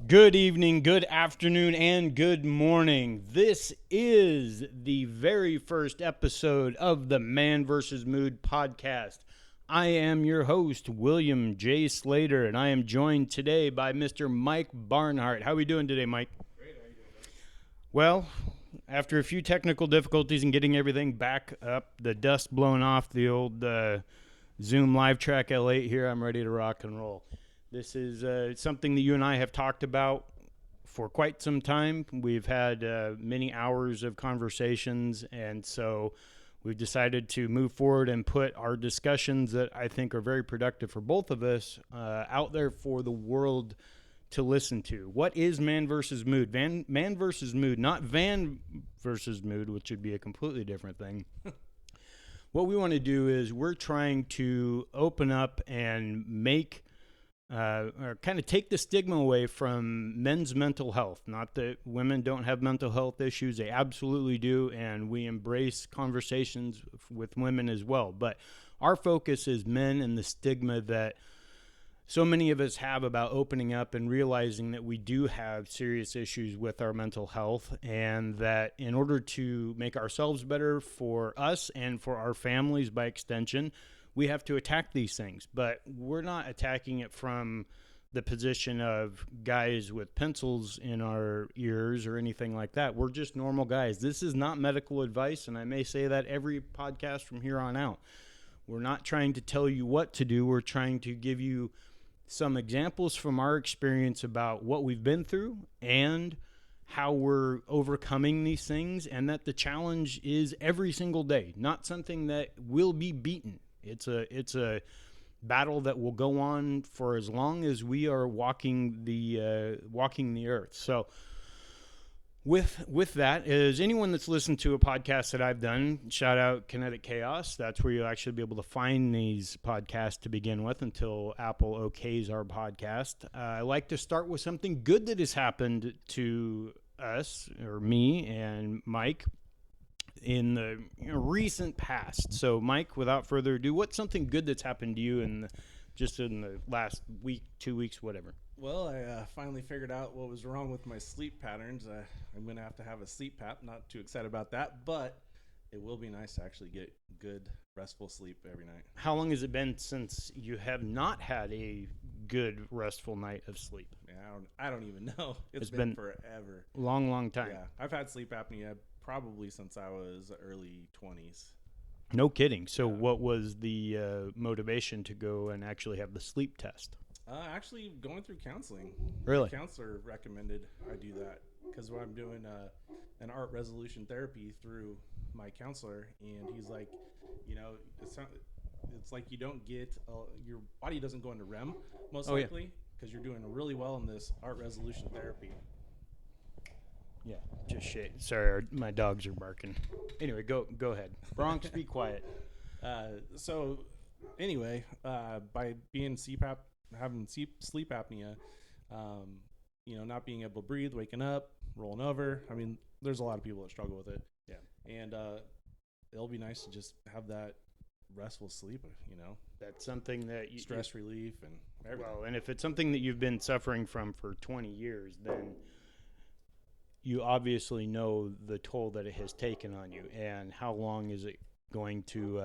Good evening, good afternoon, and good morning. This is the very first episode of the Man vs. Mood podcast. I am your host, William J. Slater, and I am joined today by Mr. Mike Barnhart. How are we doing today, Mike? Great, how are you doing, buddy? Well, after a few technical difficulties in getting everything back up, the dust blown off the old Zoom Live Track L8 here, I'm ready to rock and roll. This is something that you and I have talked about for quite some time. We've had many hours of conversations, and so we've decided to move forward and put our discussions that I think are very productive for both of us out there for the world to listen to. What is Man vs. Mood? Man vs. Mood, not Van vs. Mood, which would be a completely different thing. What we want to do is we're trying to open up and make or kind of take the stigma away from men's mental health. Not that women don't have mental health issues, they absolutely do, and we embrace conversations with women as well. But our focus is men and the stigma that so many of us have about opening up and realizing that we do have serious issues with our mental health, and that in order to make ourselves better for us and for our families by extension, we have to attack these things. But we're not attacking it from the position of guys with pencils in our ears or anything like that. We're just normal guys. This is not medical advice, and I may say that every podcast from here on out. We're not trying to tell you what to do. We're trying to give you some examples from our experience about what we've been through and how we're overcoming these things, and that the challenge is every single day, not something that will be beaten. It's a battle that will go on for as long as we are walking the earth. So with that, is anyone that's listened to a podcast that I've done, shout out Kinetic Chaos. That's where you'll actually be able to find these podcasts to begin with until Apple okays our podcast. I like to start with something good that has happened to us, or me and Mike, in the recent past. So, Mike, without further ado, what's something good that's happened to you just in the last week, 2 weeks, whatever? Well, I finally figured out what was wrong with my sleep patterns. I'm going to have a sleep pap. Not too excited about that, but it will be nice to actually get good, restful sleep every night. How long has it been since you have not had a good, restful night of sleep? Yeah, I don't even know. It's been forever. Long time. Yeah, I've had sleep apnea probably since I was early 20s. No kidding. So what was the motivation to go and actually have the sleep test? Actually, going through counseling. Really? My counselor recommended I do that because I'm doing an art resolution therapy through my counselor, and he's like, it's like you don't get your body doesn't go into REM most likely because you're doing really well in this art resolution therapy. Yeah, just shit. Sorry, my dogs are barking. Anyway, go ahead. Bronx, be quiet. So, anyway, by being CPAP, having sleep apnea, not being able to breathe, waking up, rolling over. I mean, there's a lot of people that struggle with it. Yeah. And it'll be nice to just have that restful sleep, That's something that stress relief and everything. Well, and if it's something that you've been suffering from for 20 years, then you obviously know the toll that it has taken on you, and how long is it going to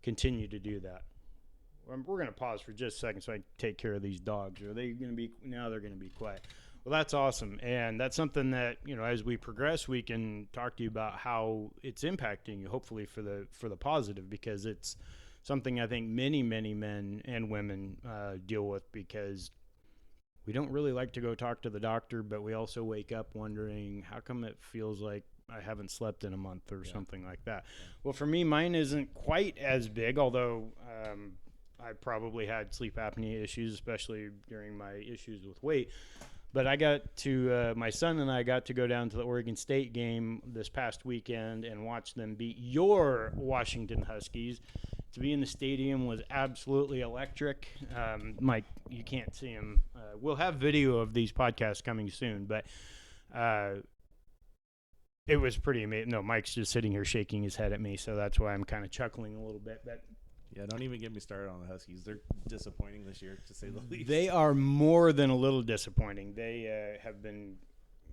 continue to do that. We're going to pause for just a second so I can take care of these dogs. Are they going to be, now they're going to be quiet. Well, that's awesome. And that's something that, as we progress, we can talk to you about how it's impacting you, hopefully for the positive, because it's something I think many, many men and women deal with, because we don't really like to go talk to the doctor, but we also wake up wondering, how come it feels like I haven't slept in a month or something like that? Well, for me, mine isn't quite as big, although I probably had sleep apnea issues, especially during my issues with weight. But I got to, my son and I got to go down to the Oregon State game this past weekend and watch them beat your Washington Huskies. To be in the stadium was absolutely electric. Mike, you can't see him. We'll have video of these podcasts coming soon, but it was pretty amazing. No, Mike's just sitting here shaking his head at me, so that's why I'm kind of chuckling a little bit. But Yeah, don't even get me started on the Huskies. They're disappointing this year, to say the least. They are more than a little disappointing. They have been,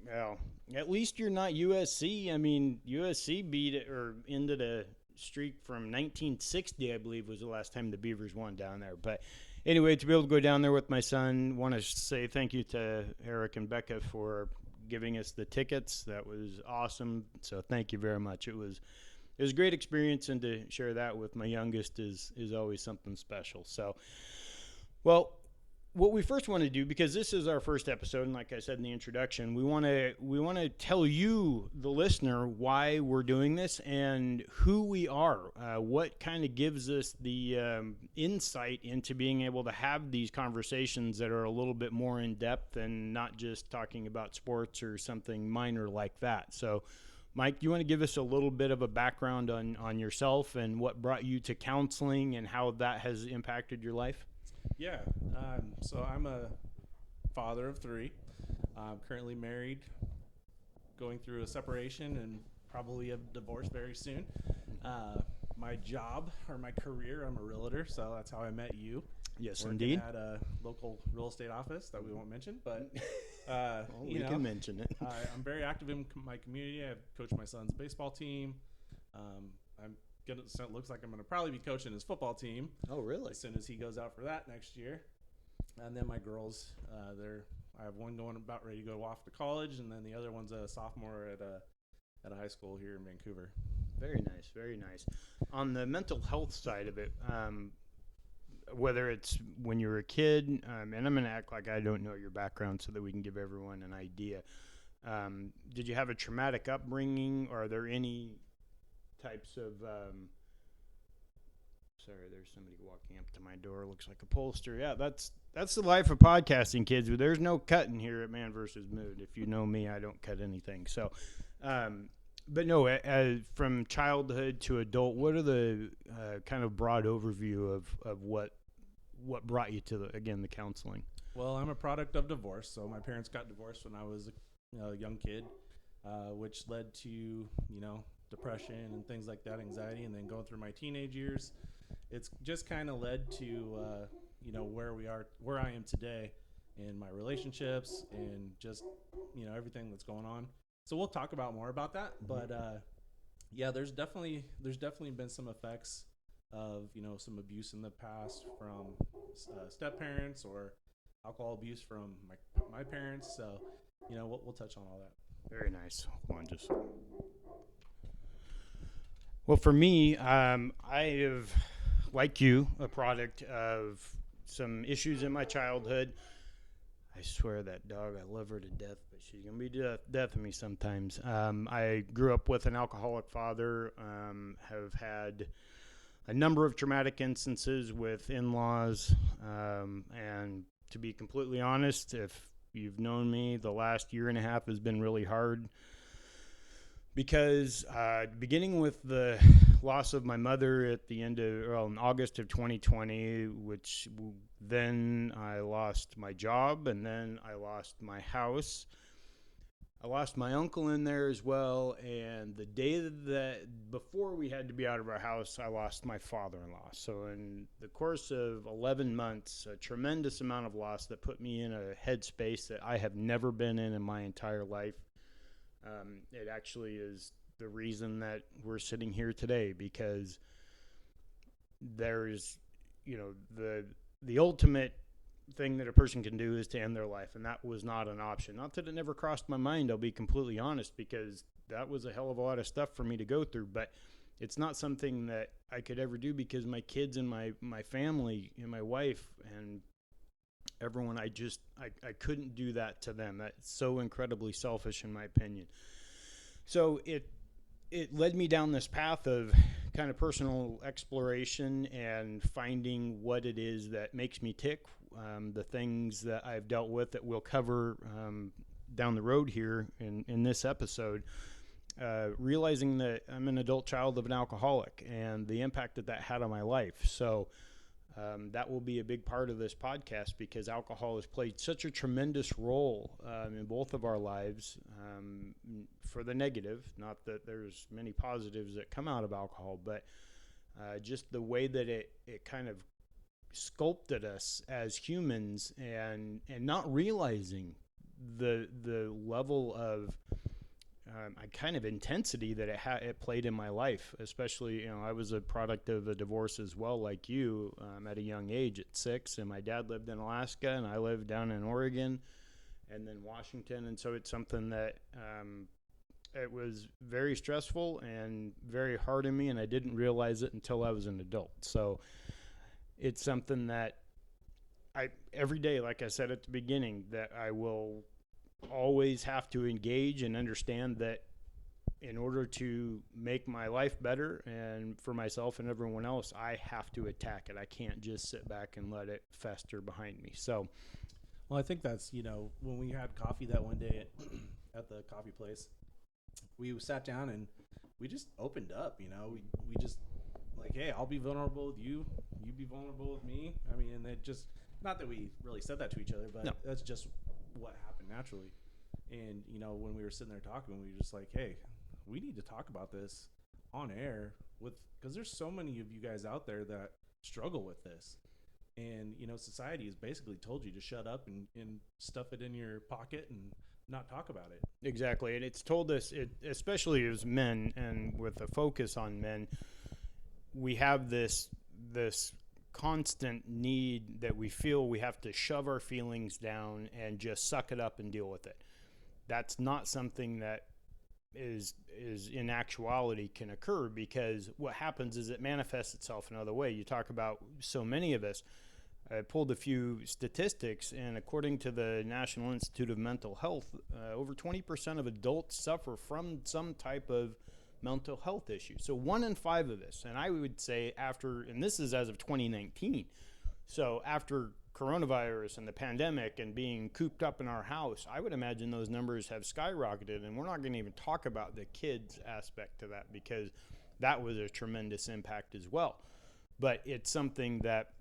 well, at least you're not USC. I mean, USC beat it or ended a streak from 1960, I believe, was the last time the Beavers won down there. But anyway, to be able to go down there with my son, want to say thank you to Eric and Becca for giving us the tickets. That was awesome. So thank you very much. It was a great experience, and to share that with my youngest is always something special. So, well, what we first want to do, because this is our first episode, and like I said in the introduction, we want to tell you, the listener, why we're doing this and who we are. What kind of gives us the insight into being able to have these conversations that are a little bit more in depth and not just talking about sports or something minor like that. So, Mike, do you want to give us a little bit of a background on yourself and what brought you to counseling and how that has impacted your life? Yeah. So I'm a father of 3. I'm currently married, going through a separation and probably a divorce very soon. My job or my career, I'm a realtor, so that's how I met you. Yes, Working indeed. at a local real estate office that we won't mention, but We can mention it. I'm very active in my community. I've coached my son's baseball team. I'm gonna. So it looks like I'm gonna probably be coaching his football team Oh, really? as soon as he goes out for that next year. And then my girls, I have one going about ready to go off to college, and then the other one's a sophomore at a high school here in Vancouver. Very nice, very nice. On the mental health side of it, whether it's when you were a kid, and I'm going to act like I don't know your background so that we can give everyone an idea. Did you have a traumatic upbringing? Or are there any types of sorry, there's somebody walking up to my door. Looks like a pollster. Yeah, that's the life of podcasting, kids. There's no cutting here at ManVsMood. If you know me, I don't cut anything. So, but no, from childhood to adult, what are the kind of broad overview of what brought you to the counseling? Well, I'm a product of divorce. So my parents got divorced when I was a young kid, which led to depression and things like that, anxiety, and then going through my teenage years, it's just kind of led to where I am today in my relationships and just everything that's going on. So we'll talk about more about that, but yeah, there's definitely been some effects of some abuse in the past from step parents or alcohol abuse from my parents. So we'll touch on all that. Very nice. Hold on, just. Well, for me, I have, like you, a product of some issues in my childhood. I swear that dog, I love her to death, but she's going to be death of me sometimes. I grew up with an alcoholic father, have had a number of traumatic instances with in-laws, and to be completely honest, if you've known me, the last year and a half has been really hard because beginning with the loss of my mother at the end of, in August of 2020, which then I lost my job, and then I lost my house. I lost my uncle in there as well, and the day that before we had to be out of our house, I lost my father-in-law. So in the course of 11 months, a tremendous amount of loss that put me in a headspace that I have never been in my entire life. It actually is the reason that we're sitting here today, because there's, the ultimate thing that a person can do is to end their life, and that was not an option. Not that it never crossed my mind, I'll be completely honest, because that was a hell of a lot of stuff for me to go through, but it's not something that I could ever do because my kids and my family and my wife and everyone, I couldn't do that to them. That's so incredibly selfish in my opinion. So it led me down this path of kind of personal exploration and finding what it is that makes me tick, the things that I've dealt with that we'll cover down the road here in this episode, realizing that I'm an adult child of an alcoholic and the impact that had on my life. So that will be a big part of this podcast because alcohol has played such a tremendous role in both of our lives, for the negative. Not that there's many positives that come out of alcohol, but just the way that it kind of sculpted us as humans, and not realizing the level of kind of intensity that it played in my life. Especially, I was a product of a divorce as well, like you, at a young age at 6, and my dad lived in Alaska and I lived down in Oregon and then Washington. And so it's something that it was very stressful and very hard on me, and I didn't realize it until I was an adult. So it's something that every day, like I said at the beginning, that I will always have to engage and understand that in order to make my life better and for myself and everyone else, I have to attack it. I can't just sit back and let it fester behind me. So, Well, I think that's, when we had coffee that one day at the coffee place, we sat down and we just opened up, we just like, hey, I'll be vulnerable with you, you be vulnerable with me. I mean, and it just, not that we really said that to each other, but no. that's just what happened naturally. And, when we were sitting there talking, we were just like, hey, we need to talk about this on air because there's so many of you guys out there that struggle with this. And, society has basically told you to shut up and stuff it in your pocket and not talk about it. Exactly. And it's told us, especially as men and with a focus on men, we have this constant need that we feel we have to shove our feelings down and just suck it up and deal with it. That's not something that is in actuality can occur, because what happens is it manifests itself another way. You talk about so many of us. I pulled a few statistics, and according to the National Institute of Mental Health, over 20% of adults suffer from some type of mental health issue. So 1 in 5 of us, and I would say and this is as of 2019, so after coronavirus and the pandemic and being cooped up in our house, I would imagine those numbers have skyrocketed. And we're not going to even talk about the kids aspect to that, because that was a tremendous impact as well. But it's something that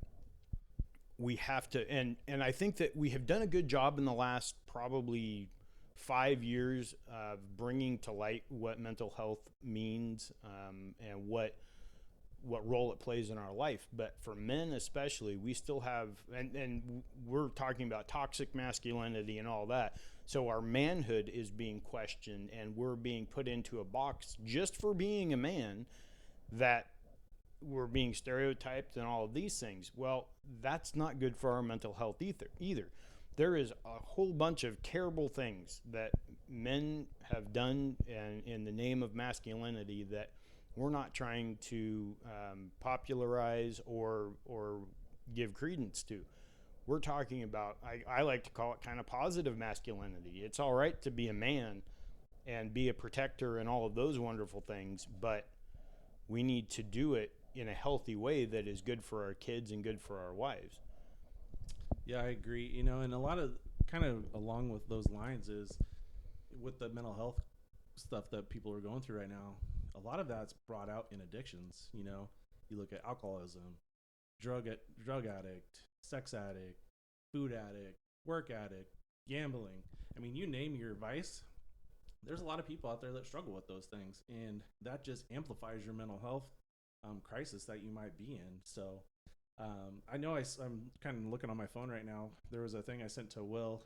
we have to, and I think that we have done a good job in the last probably 5 years of bringing to light what mental health means, and what role it plays in our life. But for men especially, we still have, and we're talking about toxic masculinity and all that. So our manhood is being questioned, and we're being put into a box just for being a man, that we're being stereotyped and all of these things. Well, that's not good for our mental health either. There is a whole bunch of terrible things that men have done in the name of masculinity that we're not trying to popularize or give credence to. We're talking about, I like to call it kind of positive masculinity. It's all right to be a man and be a protector and all of those wonderful things, but we need to do it in a healthy way that is good for our kids and good for our wives. Yeah, I agree. And a lot of kind of along with those lines is with the mental health stuff that people are going through right now, a lot of that's brought out in addictions. You look at alcoholism, drug addict, sex addict, food addict, work addict, gambling. I mean, you name your vice, there's a lot of people out there that struggle with those things, and that just amplifies your mental health crisis that you might be in. So I know I'm kind of looking on my phone right now. There was a thing I sent to Will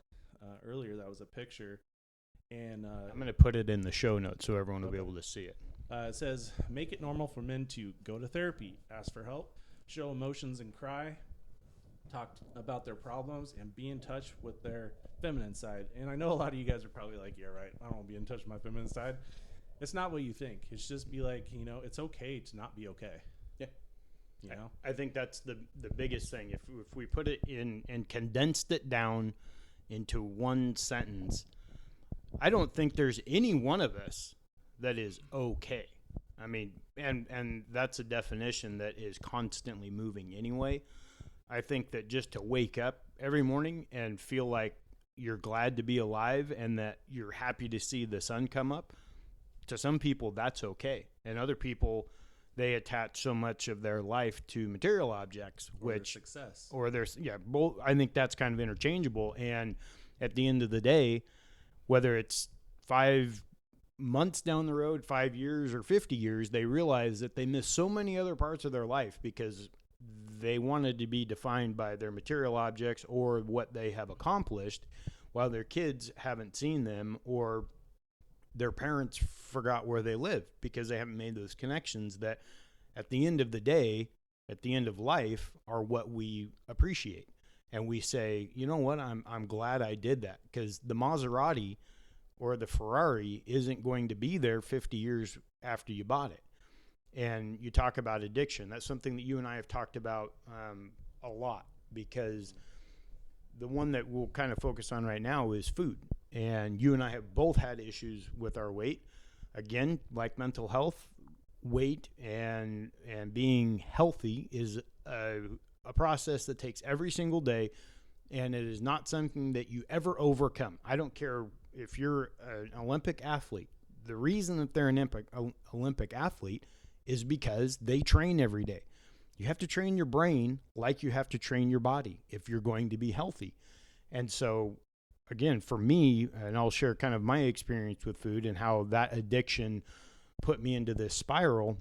earlier that was a picture, and I'm going to put it in the show notes so everyone will be able to see it. It says, make it normal for men to go to therapy, ask for help, show emotions and cry, talk about their problems, and be in touch with their feminine side. And I know a lot of you guys are probably like, yeah, right, I don't want to be in touch with my feminine side. It's not what you think. It's just be like, it's okay to not be okay. Yeah. I think that's the biggest thing. If we put it in and condensed it down into one sentence, I don't think there's any one of us that is okay. I mean, and that's a definition that is constantly moving anyway. I think that just to wake up every morning and feel like you're glad to be alive and that you're happy to see the sun come up, to some people that's okay. And other people, they attach so much of their life to material objects, or their success, or there's both. I think that's kind of interchangeable. And at the end of the day, whether it's 5 months down the road, 5 years or 50 years, they realize that they missed so many other parts of their life because they wanted to be defined by their material objects or what they have accomplished, while their kids haven't seen them, or their parents forgot where they live because they haven't made those connections that at the end of the day, at the end of life, are what we appreciate. And we say, you know what, I'm glad I did that, because the Maserati or the Ferrari isn't going to be there 50 years after you bought it. And you talk about addiction. That's something that you and I have talked about a lot, because the one that we'll kind of focus on right now is food. And you and I have both had issues with our weight. Again, like mental health, weight and being healthy is a process that takes every single day, and it is not something that you ever overcome. I don't care if you're an Olympic athlete. The reason that they're an Olympic athlete is because they train every day. You have to train your brain like you have to train your body if you're going to be healthy. And so, again, for me, and I'll share kind of my experience with food and how that addiction put me into this spiral.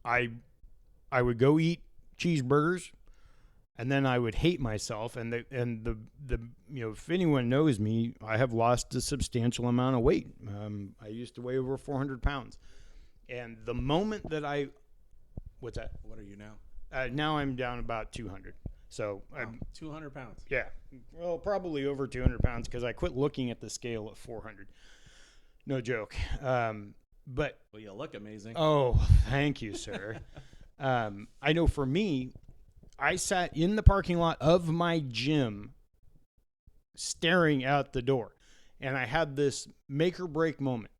I would go eat cheeseburgers, and then I would hate myself. And the if anyone knows me, I have lost a substantial amount of weight. I used to weigh over 400 pounds. And the moment that what's that? What are you now? Now I'm down about 200. So I'm 200 pounds. Yeah. Well, probably over 200 pounds, because I quit looking at the scale at 400. No joke. But well, you look amazing. Oh, thank you, sir. I know for me, I sat in the parking lot of my gym staring out the door, and I had this make or break moment.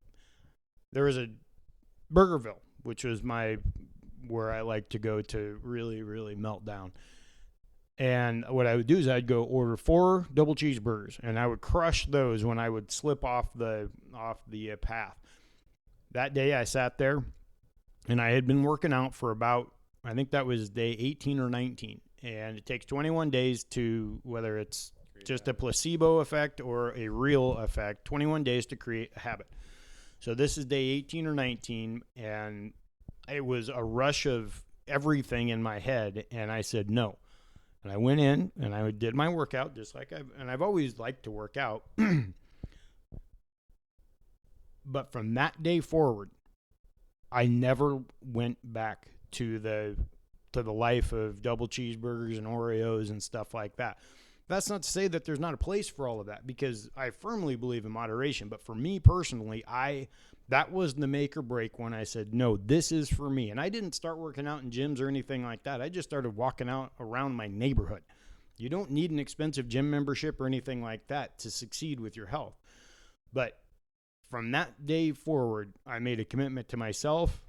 There was a Burgerville, which was where I like to go to really, really melt down. And what I would do is I'd go order 4 double cheeseburgers, and I would crush those when I would slip off the path. That day I sat there, and I had been working out for about, I think that was day 18 or 19. And it takes 21 days to, whether it's just a placebo effect or a real effect, 21 days to create a habit. So this is day 18 or 19, and it was a rush of everything in my head, and I said no. And I went in, and I did my workout, just like I've always liked to work out. But from that day forward, I never went back to the life of double cheeseburgers and Oreos and stuff like that. That's not to say that there's not a place for all of that, because I firmly believe in moderation. But for me personally, that was the make or break when I said, no, this is for me. And I didn't start working out in gyms or anything like that. I just started walking out around my neighborhood. You don't need an expensive gym membership or anything like that to succeed with your health. But from that day forward, I made a commitment to myself,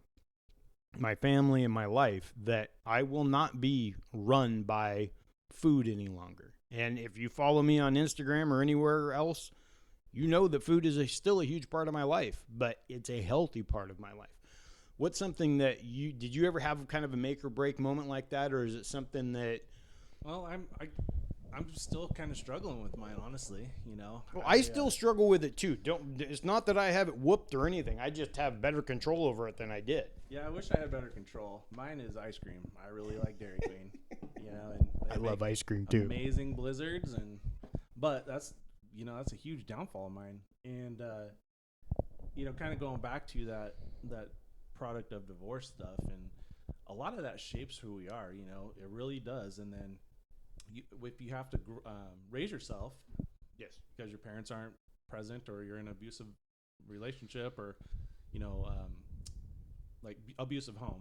my family, and my life that I will not be run by food any longer. And if you follow me on Instagram or anywhere else, you know that food is still a huge part of my life, but it's a healthy part of my life. What's something that did you ever have kind of a make or break moment like that, or is it something that? Well, I'm still kind of struggling with mine, honestly. Well, I still struggle with it too. It's not that I have it whooped or anything. I just have better control over it than I did. Yeah, I wish I had better control. Mine is ice cream. I really like Dairy Queen. And I love ice cream too. Amazing blizzards, but that's a huge downfall of mine. And kind of going back to that product of divorce stuff, and a lot of that shapes who we are. It really does. And then if you have to raise yourself, yes, because your parents aren't present, or you're in an abusive relationship, or like abusive home,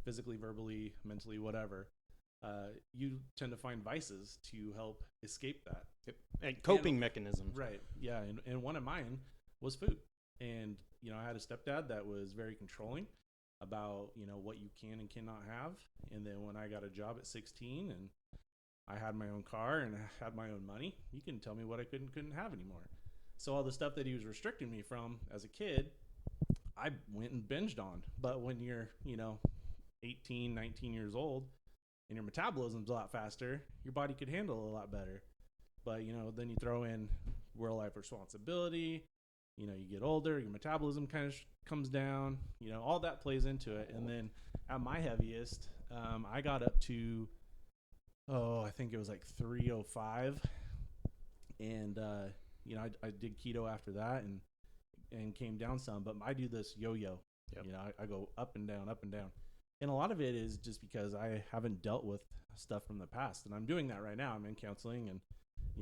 physically, verbally, mentally, whatever, you tend to find vices to help escape that. Yep. And coping mechanisms. Right. Yeah. And one of mine was food. And, I had a stepdad that was very controlling about, what you can and cannot have. And then when I got a job at 16 and I had my own car and I had my own money, you can tell me what I couldn't have anymore. So all the stuff that he was restricting me from as a kid, I went and binged on. But when you're, 18, 19 years old and your metabolism's a lot faster, your body could handle it a lot better. But, then you throw in real life responsibility, you get older, your metabolism kind of comes down, all that plays into it. And then at my heaviest, I got up to, I think it was like 305. And, I did keto after that and came down some, but I do this yo-yo. Yep. I go up and down, up and down. And a lot of it is just because I haven't dealt with stuff from the past. And I'm doing that right now. I'm in counseling, and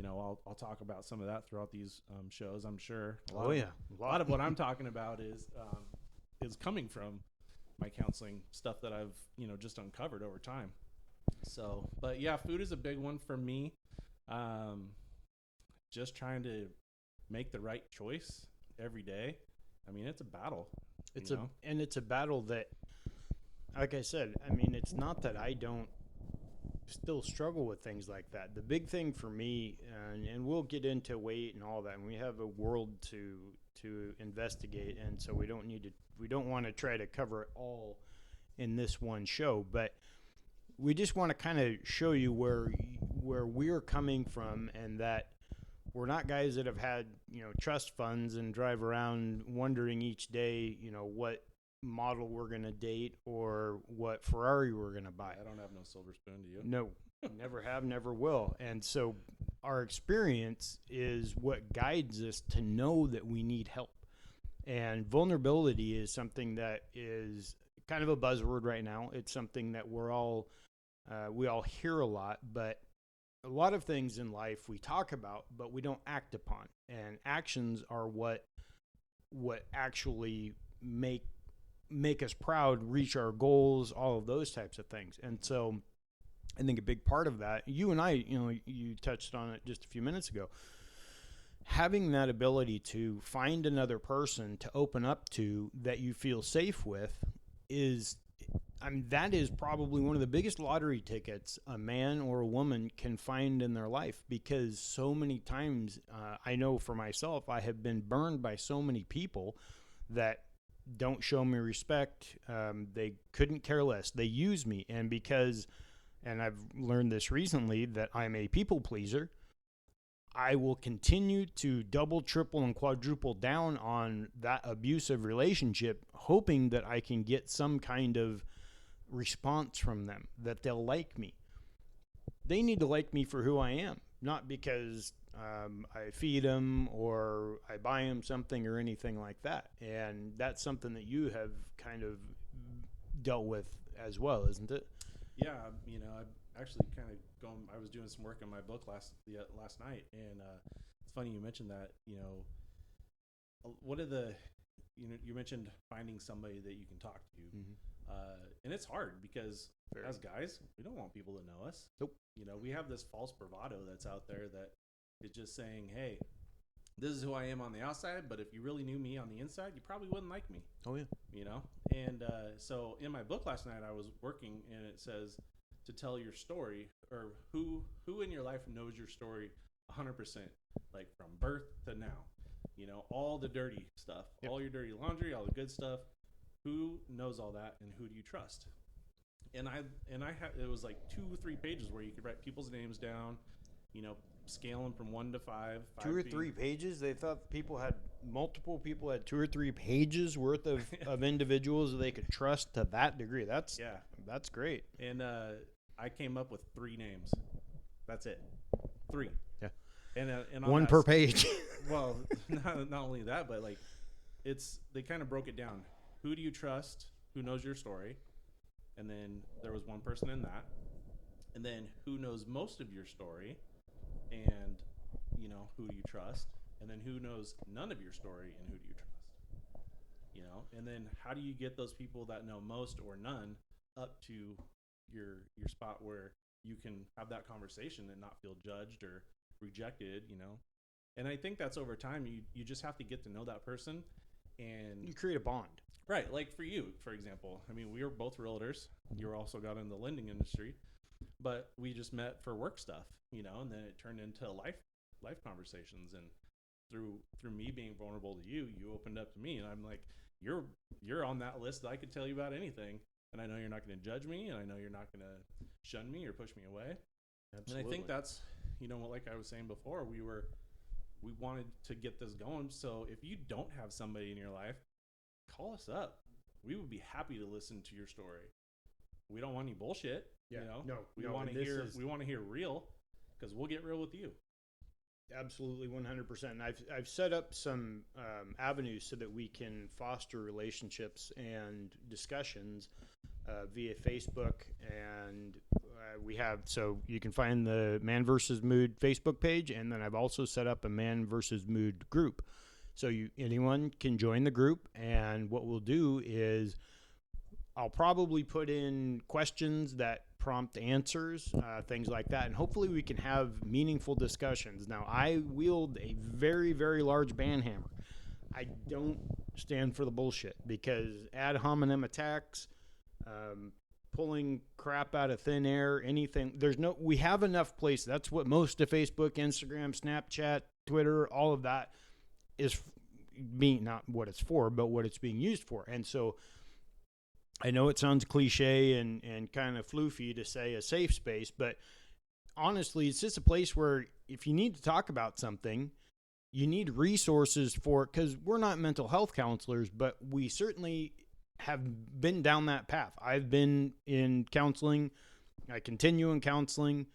I'll talk about some of that throughout these shows, I'm sure. A lot of what I'm talking about is coming from my counseling stuff that I've, just uncovered over time. So, but yeah, food is a big one for me. Just trying to make the right choice every day. I mean, it's a battle. It's a battle that, like I said, I mean, it's not that I don't still struggle with things like that. The big thing for me, and we'll get into weight and all that, and we have a world to investigate, and so we don't want to try to cover it all in this one show, but we just want to kind of show you where we're coming from, and that we're not guys that have had, trust funds and drive around wondering each day, what model we're going to date or what Ferrari we're going to buy. I don't have no silver spoon, do you? No, never have, never will. And so our experience is what guides us to know that we need help. And vulnerability is something that is kind of a buzzword right now. It's something that we all hear a lot, but a lot of things in life we talk about, but we don't act upon. And actions are what actually make us proud, reach our goals, all of those types of things. And so I think a big part of that, you and I, you touched on it just a few minutes ago, having that ability to find another person to open up to that you feel safe with that is probably one of the biggest lottery tickets a man or a woman can find in their life, because so many times, I know for myself, I have been burned by so many people that don't show me respect. They couldn't care less. They use me. And I've learned this recently, that I'm a people pleaser, I will continue to double, triple, and quadruple down on that abusive relationship, hoping that I can get some kind of response from them, that they'll like me. They need to like me for who I am, not because I feed them or I buy them something or anything like that. And that's something that you have kind of dealt with as well, isn't it? Yeah, I actually kind of I was doing some work on my book last night, and it's funny you mentioned that. What are the you mentioned finding somebody that you can talk to, and it's hard because as guys, we don't want people to know us. Nope. We have this false bravado that's out there that is just saying, hey, this is who I am on the outside, but if you really knew me on the inside, you probably wouldn't like me. Oh yeah. And so in my book last night, I was working, and it says to tell your story, or who in your life knows your story 100%, like from birth to now. All the dirty stuff, yep. All your dirty laundry, all the good stuff. Who knows all that, and who do you trust? And I had, it was like 2 or 3 pages where you could write people's names down, scale them from 1 to 5. 2 or 3 pages? They thought multiple people had 2 or 3 pages worth of individuals that they could trust to that degree. That's great. And I came up with 3 names. That's it. 3. Yeah. And one per page. Well, not only that, but like they kind of broke it down. Who do you trust? Who knows your story? And then there was one person in that. And then who knows most of your story? And who do you trust? And then who knows none of your story, and who do you trust? And then how do you get those people that know most or none up to your spot where you can have that conversation and not feel judged or rejected? And I think that's over time. You just have to get to know that person, and you create a bond. Right. Like for you, for example, I mean, we were both realtors. You also got in the lending industry, but we just met for work stuff, and then it turned into life conversations. And through me being vulnerable to you, you opened up to me, and I'm like, you're on that list that I could tell you about anything. And I know you're not going to judge me, and I know you're not going to shun me or push me away. Absolutely. And I think that's, like I was saying before, we We wanted to get this going. So if you don't have somebody in your life, call us up. We would be happy to listen to your story. We don't want any bullshit. Yeah, You know, no, we no, want and to this hear. is- We want to hear real, because we'll get real with you. Absolutely, 100%. I've set up some avenues so that we can foster relationships and discussions via Facebook, and we have, so you can find the ManVsMood Facebook page, and then I've also set up a ManVsMood group, so anyone can join the group. And what we'll do is I'll probably put in questions that prompt answers, things like that, and hopefully we can have meaningful discussions. Now, I wield a very, very large band hammer. I don't stand for the bullshit, because ad hominem attacks, pulling crap out of thin air, anything. We have enough places. That's what most of Facebook, Instagram, Snapchat, Twitter, all of that is being, not what it's for, but what it's being used for. And so I know it sounds cliche and kind of floofy to say a safe space, but honestly, it's just a place where if you need to talk about something, you need resources for it, because we're not mental health counselors, but we certainly have been down that path. I've been in counseling. I continue in counseling,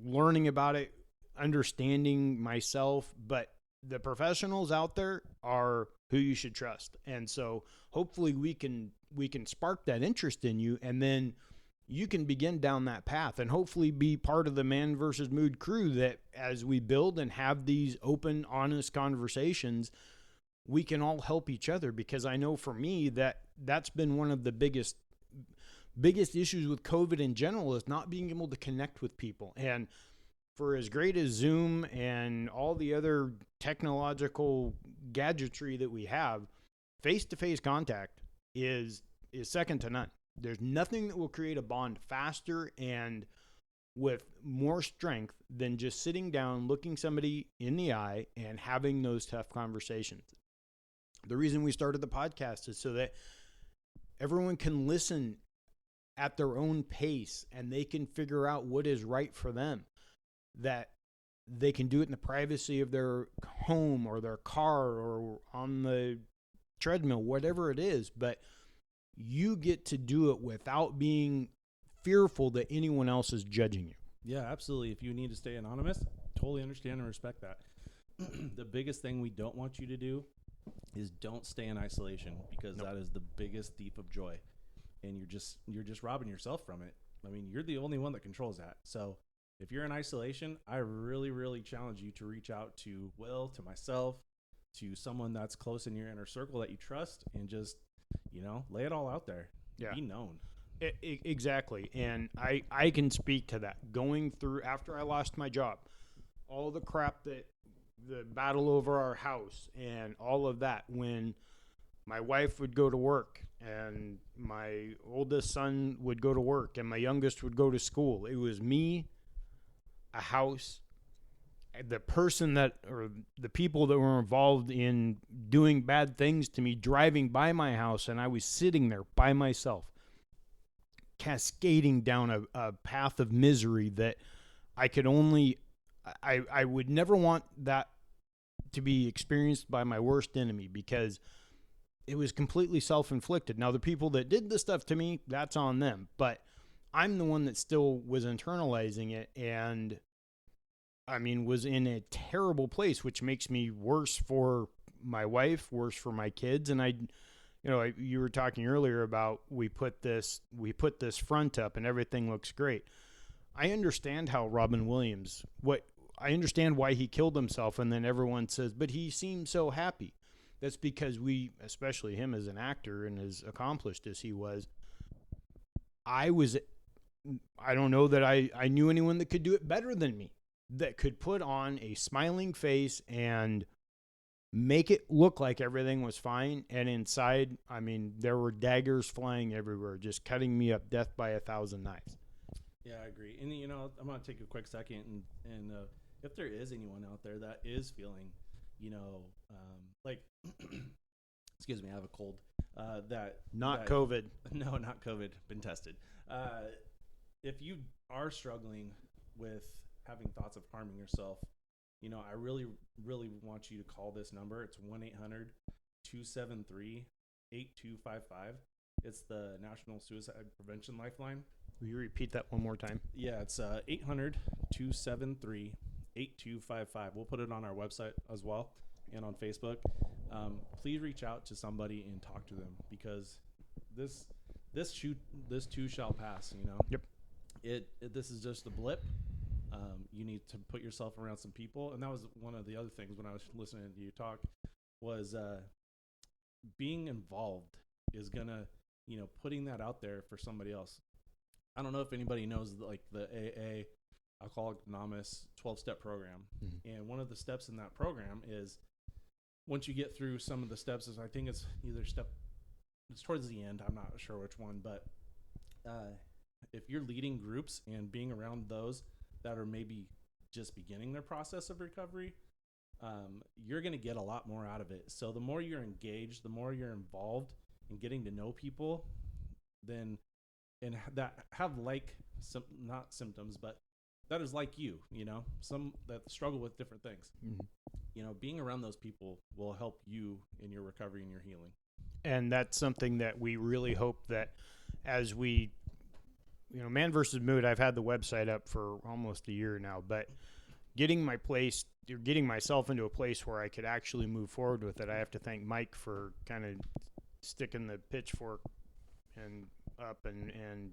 learning about it, understanding myself, but the professionals out there are who you should trust. And so hopefully we can spark that interest in you, and then you can begin down that path and hopefully be part of the ManVsMood crew, that as we build and have these open, honest conversations, we can all help each other. Because I know for me that's been one of the biggest issues with COVID in general, is not being able to connect with people. And for as great as Zoom and all the other technological gadgetry that we have, face-to-face contact is second to none. There's nothing that will create a bond faster and with more strength than just sitting down, looking somebody in the eye, and having those tough conversations. The reason we started the podcast is so that everyone can listen at their own pace, and they can figure out what is right for them, that they can do it in the privacy of their home or their car or on the treadmill, whatever it is. But you get to do it without being fearful that anyone else is judging you. Yeah, absolutely. If you need to stay anonymous, totally understand and respect that. The biggest thing we don't want you to do is don't stay in isolation, because that is the biggest thief of joy, and you're just robbing yourself from it. I mean, you're the only one that controls that. So if you're in isolation, I really, really challenge you to reach out to Will, to myself, to someone that's close in your inner circle that you trust, and just, lay it all out there. Yeah. Be known. Exactly. And I can speak to that. Going through, after I lost my job, all the crap, that the battle over our house and all of that, when my wife would go to work and my oldest son would go to work and my youngest would go to school, it was me, a house, the person that, or the people that were involved in doing bad things to me, driving by my house, and I was sitting there by myself, cascading down a path of misery that I could only, I would never want that to be experienced by my worst enemy, because it was completely self-inflicted. Now, the people that did this stuff to me, that's on them, but I'm the one that still was internalizing it, and I mean, was in a terrible place, which makes me worse for my wife, worse for my kids. And you were talking earlier about we put this front up and everything looks great. I understand how Robin Williams, I understand why he killed himself, and then everyone says, but he seemed so happy. That's because especially him as an actor and as accomplished as he was, I don't know that I knew anyone that could do it better than me, that could put on a smiling face and make it look like everything was fine. And inside, I mean, there were daggers flying everywhere, just cutting me up, death by 1,000 knives. Yeah, I agree. And, I'm going to take a quick second and if there is anyone out there that is feeling, like, excuse me, I have a cold, COVID. No, not COVID, been tested. If you are struggling with having thoughts of harming yourself, I really, really want you to call this number. It's 1-800-273-8255. It's the National Suicide Prevention Lifeline. Will you repeat that one more time? Yeah, it's 800-273-8255. We'll put it on our website as well and on Facebook. Please reach out to somebody and talk to them, because this too shall pass. Yep. This is just a blip. You need to put yourself around some people, and that was one of the other things when I was listening to you talk, was being involved is gonna, putting that out there for somebody else. I don't know if anybody knows like the AA, Alcoholics Anonymous 12-step program, and one of the steps in that program is, once you get through some of the steps, I think it's it's towards the end. I'm not sure which one, but if you're leading groups and being around those that are maybe just beginning their process of recovery, you're going to get a lot more out of it. So the more you're engaged, the more you're involved in getting to know people, and that have not symptoms, but that is like some that struggle with different things. Being around those people will help you in your recovery and your healing. And that's something that we really hope that as we, ManVsMood, I've had the website up for almost a year now, but getting myself into a place where I could actually move forward with it, I have to thank Mike for kind of sticking the pitchfork and up and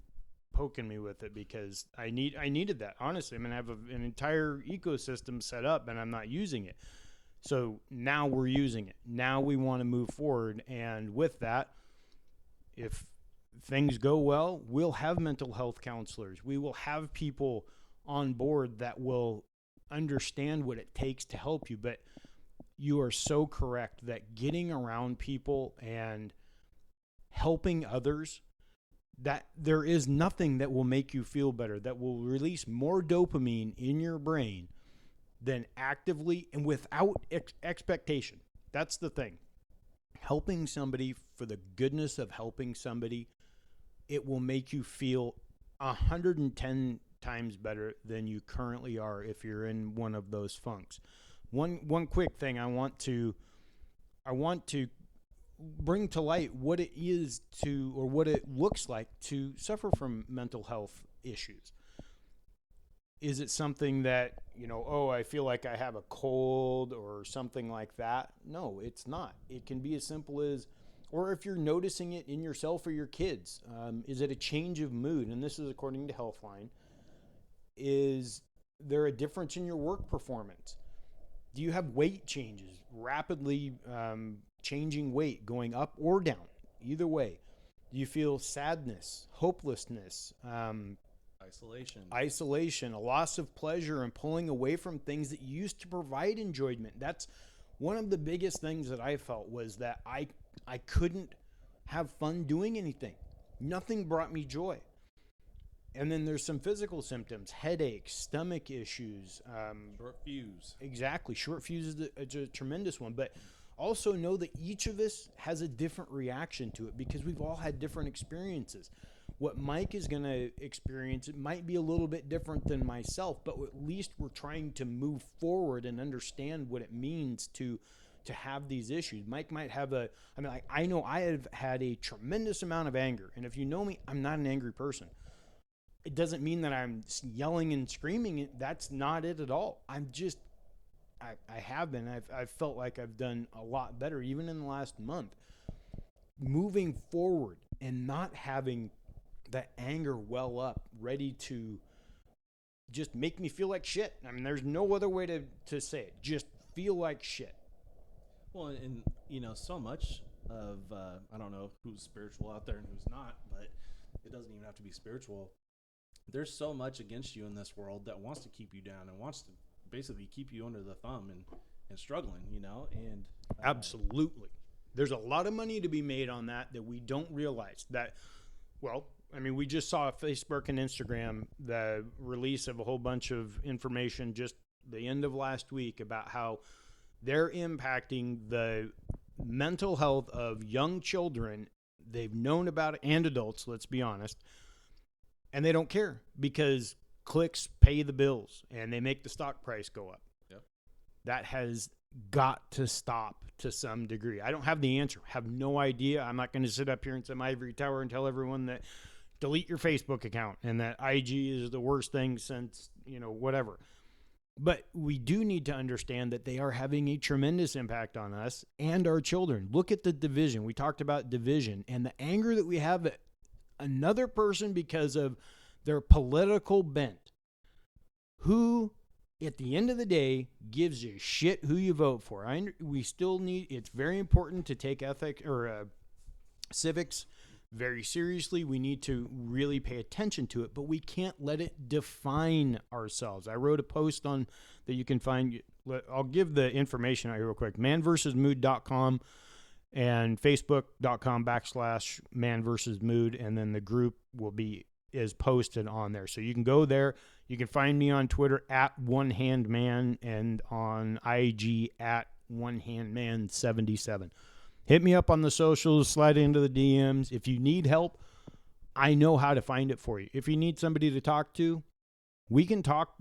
poking me with it, because I needed that. Honestly, I have an entire ecosystem set up and I'm not using it. So now we're using it. Now we want to move forward. And with that, if things go well, we'll have mental health counselors. We will have people on board that will understand what it takes to help you. But you are so correct that getting around people and helping others, that there is nothing that will make you feel better, that will release more dopamine in your brain than actively and without expectation. That's the thing. Helping somebody for the goodness of helping somebody, it will make you feel 110 times better than you currently are if you're in one of those funks. One quick thing I want to bring to light what it is to, or what it looks like to suffer from mental health issues. Is it something that, I feel like I have a cold or something like that? No, it's not. It can be as simple as, or if you're noticing it in yourself or your kids, is it a change of mood? And this is according to Healthline. Is there a difference in your work performance? Do you have weight changes, rapidly changing weight, going up or down? Either way. Do you feel sadness, hopelessness, isolation, a loss of pleasure, and pulling away from things that used to provide enjoyment? That's one of the biggest things that I felt, was that I couldn't have fun doing anything. Nothing brought me joy. And then there's some physical symptoms: headaches, stomach issues. Short fuse. Exactly. Short fuse is a tremendous one. But also know that each of us has a different reaction to it, because we've all had different experiences. What Mike is going to experience, it might be a little bit different than myself, but at least we're trying to move forward and understand what it means to have these issues. Mike might have I know I have had a tremendous amount of anger. And if you know me, I'm not an angry person. It doesn't mean that I'm yelling and screaming. That's not it at all. I'm just, I have been. I've felt like I've done a lot better, even in the last month. Moving forward and not having that anger well up, ready to just make me feel like shit. There's no other way to say it. Just feel like shit. Well, and so much of, I don't know who's spiritual out there and who's not, but it doesn't even have to be spiritual. There's so much against you in this world that wants to keep you down and wants to basically keep you under the thumb and struggling, and absolutely. There's a lot of money to be made on that we don't realize. That, well, we just saw Facebook and Instagram, the release of a whole bunch of information just the end of last week about how they're impacting the mental health of young children. They've known about it, and adults, let's be honest, and they don't care, because clicks pay the bills and they make the stock price go up. Yep. That has got to stop to some degree. I don't have the answer. Have no idea. I'm not going to sit up here in some ivory tower and tell everyone that delete your Facebook account and that IG is the worst thing since, whatever. But we do need to understand that they are having a tremendous impact on us and our children. Look at the division. We talked about division and the anger that we have at another person because of their political bent. Who, at the end of the day, gives a shit who you vote for? We still need, it's very important to take civics very seriously. We need to really pay attention to it, but we can't let it define ourselves. I wrote a post on that you can find. I'll give the information out here real quick. ManVsMood.com and Facebook.com/ManVsMood, and then the group is posted on there. So you can go there. You can find me on Twitter at OneHandMan and on IG at OneHandMan77. Hit me up on the socials, slide into the DMs. If you need help, I know how to find it for you. If you need somebody to talk to, we can talk.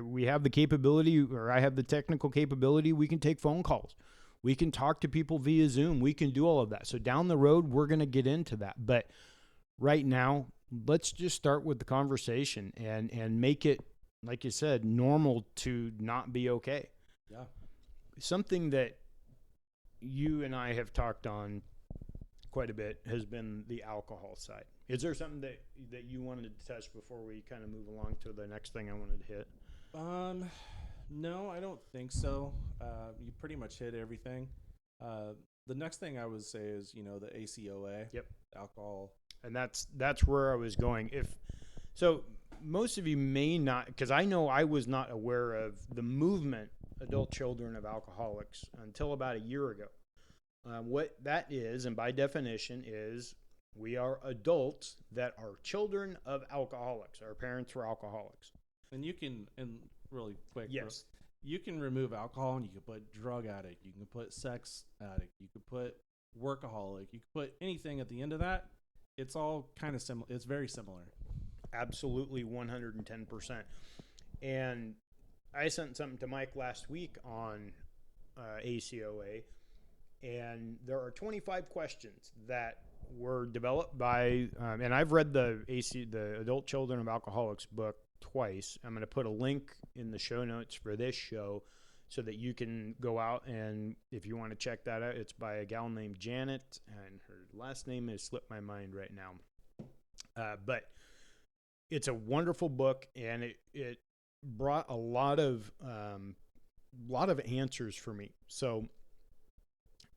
We have the capability, or I have the technical capability. We can take phone calls. We can talk to people via Zoom. We can do all of that. So down the road, we're going to get into that. But right now, let's just start with the conversation and make it, like you said, normal to not be okay. Yeah. Something that you and I have talked on quite a bit has been the alcohol side. Is there something that you wanted to touch before we kind of move along to the next thing I wanted to hit? No, I don't think so. You pretty much hit everything. The next thing I would say is, the ACOA. Yep. Alcohol. And that's where I was going. So most of you may not, because I know I was not aware of the movement Adult Children of Alcoholics until about a year ago. What that is, and by definition, is we are adults that are children of alcoholics. Our parents were alcoholics. And you can, and really quick, yes, you can remove alcohol and you can put drug addict, you can put sex addict, you could put workaholic, you could put anything at the end of that. It's all kind of similar. It's very similar. Absolutely, 110%. And I sent something to Mike last week on ACOA, and there are 25 questions that were developed by, and I've read the Adult Children of Alcoholics book twice. I'm going to put a link in the show notes for this show so that you can go out, and if you want to check that out, it's by a gal named Janet, and her last name has slipped my mind right now. But it's a wonderful book, and it brought a lot of answers for me. So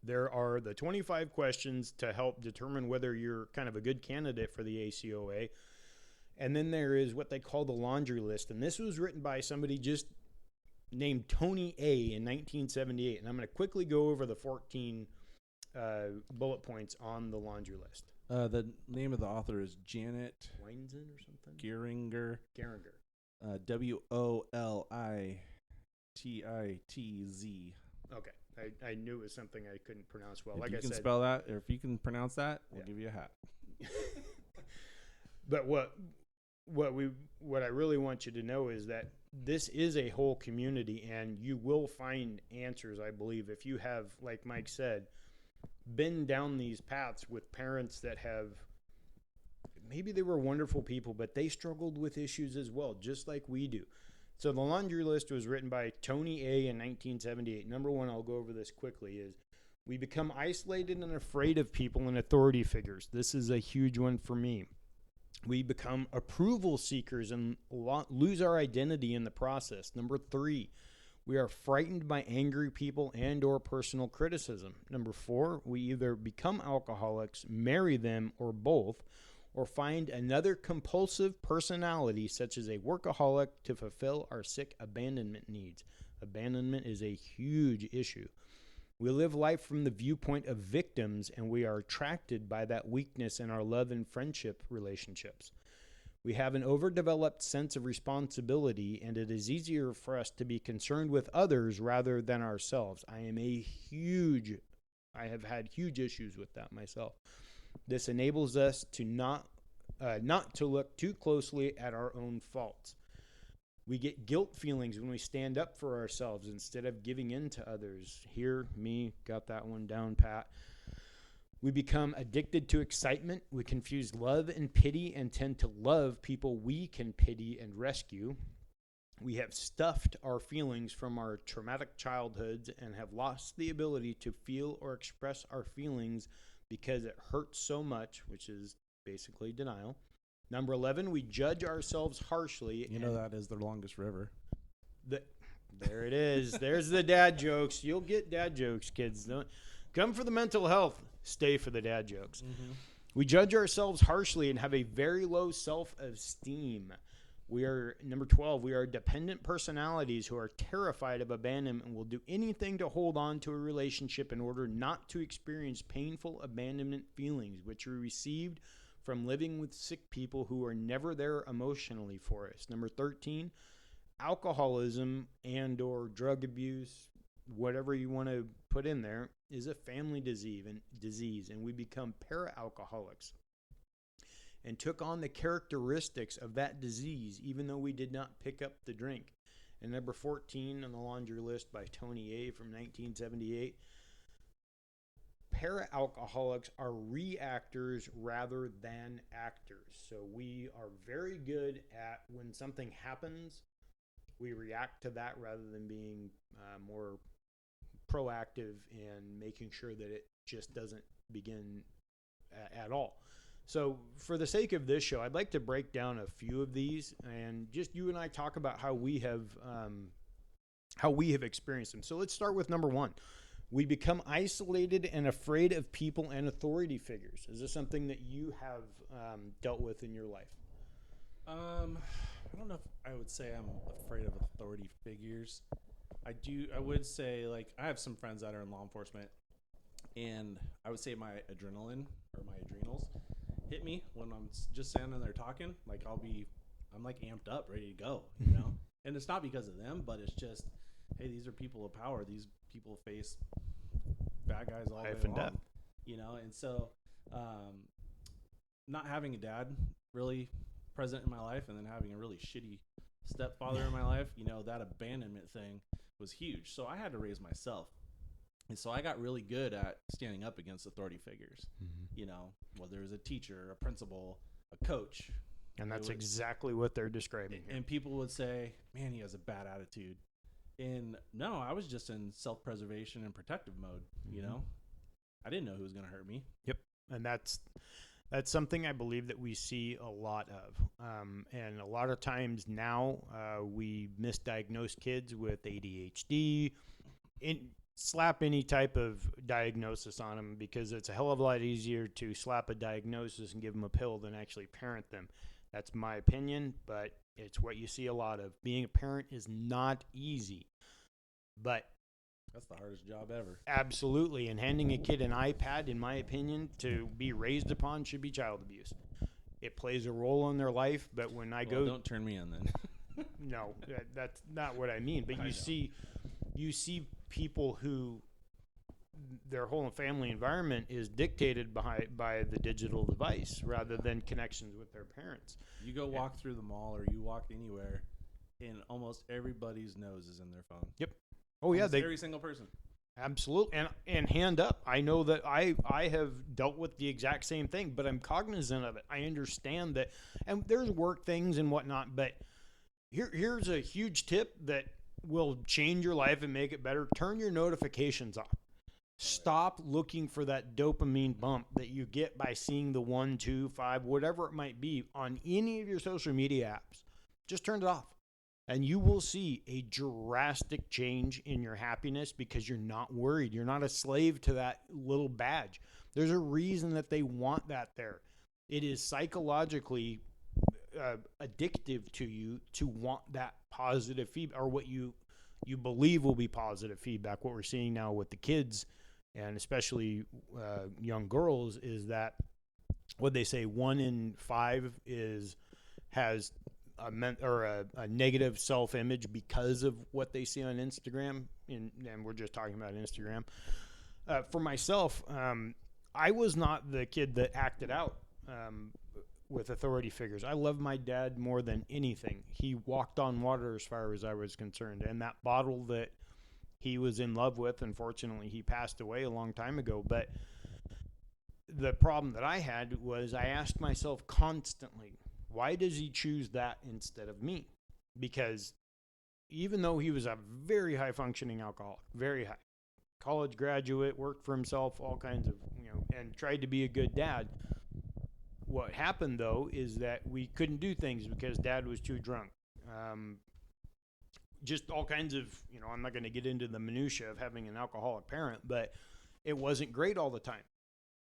there are the 25 questions to help determine whether you're kind of a good candidate for the ACOA. And then there is what they call the laundry list. And this was written by somebody just named Tony A. in 1978. And I'm going to quickly go over the 14 bullet points on the laundry list. The name of the author is Janet Weinzen or something? Geringer. WOLITITZ. Okay. I knew it was something I couldn't pronounce well. If like you I can said, spell that, or if you can pronounce that, we'll give you a hat. But what I really want you to know is that this is a whole community, and you will find answers, I believe, if you have, like Mike said, been down these paths with parents that have, maybe they were wonderful people, but they struggled with issues as well, just like we do. So the laundry list was written by Tony A. in 1978. Number one, I'll go over this quickly, is we become isolated and afraid of people and authority figures. This is a huge one for me. We become approval seekers and lose our identity in the process. Number three, we are frightened by angry people and or personal criticism. Number four, we either become alcoholics, marry them, or both, or find another compulsive personality such as a workaholic to fulfill our sick abandonment needs. Abandonment is a huge issue. We live life from the viewpoint of victims, and we are attracted by that weakness in our love and friendship relationships. We have an overdeveloped sense of responsibility, and it is easier for us to be concerned with others rather than ourselves. I have had huge issues with that myself. This enables us to not to look too closely at our own faults. We get guilt feelings when we stand up for ourselves instead of giving in to others. Here, me, got that one down pat. We become addicted to excitement. We confuse love and pity and tend to love people we can pity and rescue. We have stuffed our feelings from our traumatic childhoods and have lost the ability to feel or express our feelings because it hurts so much, which is basically denial. Number 11, we judge ourselves harshly. You know that is the longest river. There it is. There's the dad jokes. You'll get dad jokes, kids. Don't come for the mental health. Stay for the dad jokes. Mm-hmm. We judge ourselves harshly and have a very low self-esteem. We are, number 12, we are dependent personalities who are terrified of abandonment and will do anything to hold on to a relationship in order not to experience painful abandonment feelings, which we received from living with sick people who are never there emotionally for us. Number 13, alcoholism and or drug abuse, whatever you want to put in there, is a family disease, and we become para-alcoholics and took on the characteristics of that disease even though we did not pick up the drink. And number 14 on the laundry list by Tony A. from 1978, para-alcoholics are reactors rather than actors. So we are very good at when something happens, we react to that rather than being more proactive in making sure that it just doesn't begin at all. So for the sake of this show, I'd like to break down a few of these and just you and I talk about how we have experienced them. So let's start with number 1. We become isolated and afraid of people and authority figures. Is this something that you have dealt with in your life? I don't know if I would say I'm afraid of authority figures. I would say, like, I have some friends that are in law enforcement, and I would say my adrenaline or my adrenals hit me when I'm just standing there talking. Like, I'm like amped up, ready to go, you know? And it's not because of them, but it's just, hey, these are people of power. These people face bad guys all day long, you know? And so, not having a dad really present in my life and then having a really shitty stepfather in my life, you know, that abandonment thing was huge. So I had to raise myself. And so I got really good at standing up against authority figures, you know, whether it was a teacher, a principal, a coach. And that's exactly what they're describing here. And people would say, man, he has a bad attitude. And no, I was just in self-preservation and protective mode, you know. I didn't know who was going to hurt me. Yep. And that's something I believe that we see a lot of. And a lot of times now we misdiagnose kids with ADHD, slap any type of diagnosis on them because it's a hell of a lot easier to slap a diagnosis and give them a pill than actually parent them. That's my opinion, but it's what you see a lot of. Being a parent is not easy, but that's the hardest job ever. Absolutely. And handing a kid an iPad, in my opinion, to be raised upon should be child abuse. It plays a role in their life, but when I go... Don't turn me on then. No, that's not what I mean. But you see people who their whole family environment is dictated by the digital device rather than connections with their parents. You go walk through the mall or you walk anywhere, and almost everybody's nose is in their phone. Yep. Oh yeah, every single person. Absolutely, and hand up. I know that I have dealt with the exact same thing, but I'm cognizant of it. I understand that, and there's work things and whatnot. But here's a huge tip that will change your life and make it better. Turn your notifications off. Stop looking for that dopamine bump that you get by seeing the 1, 2, 5, whatever it might be on any of your social media apps. Just turn it off. And you will see a drastic change in your happiness because you're not worried. You're not a slave to that little badge. There's a reason that they want that there. It is psychologically addictive to you to want that positive feedback, or what you believe will be positive feedback. What we're seeing now with the kids, and especially young girls, is that what they say 1 in 5 has a negative self-image because of what they see on Instagram, and we're just talking about Instagram. For myself, I was not the kid that acted out with authority figures. I love my dad more than anything. He walked on water as far as I was concerned. And that bottle that he was in love with, unfortunately, he passed away a long time ago. But the problem that I had was I asked myself constantly, why does he choose that instead of me? Because even though he was a very high functioning alcoholic, very high, college graduate, worked for himself, all kinds of, and tried to be a good dad. What happened though is that we couldn't do things because dad was too drunk. Just all kinds of, I'm not going to get into the minutia of having an alcoholic parent, but it wasn't great all the time.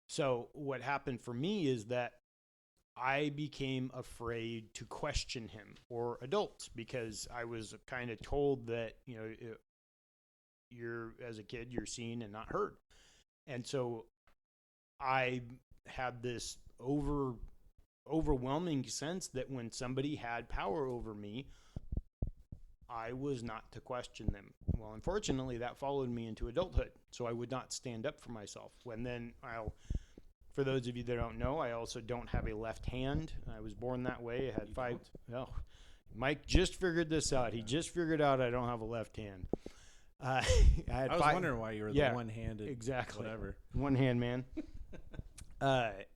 So what happened for me is that I became afraid to question him or adults because I was kind of told that, you're, as a kid, you're seen and not heard. And so I had this overwhelming sense that when somebody had power over me, I was not to question them. Well, unfortunately, that followed me into adulthood. So I would not stand up for myself. For those of you that don't know, I also don't have a left hand. I was born that way. I had five. Oh, Mike just figured this out. He just figured out I don't have a left hand. I was wondering why you were the one-handed. Exactly. Whatever. One hand man.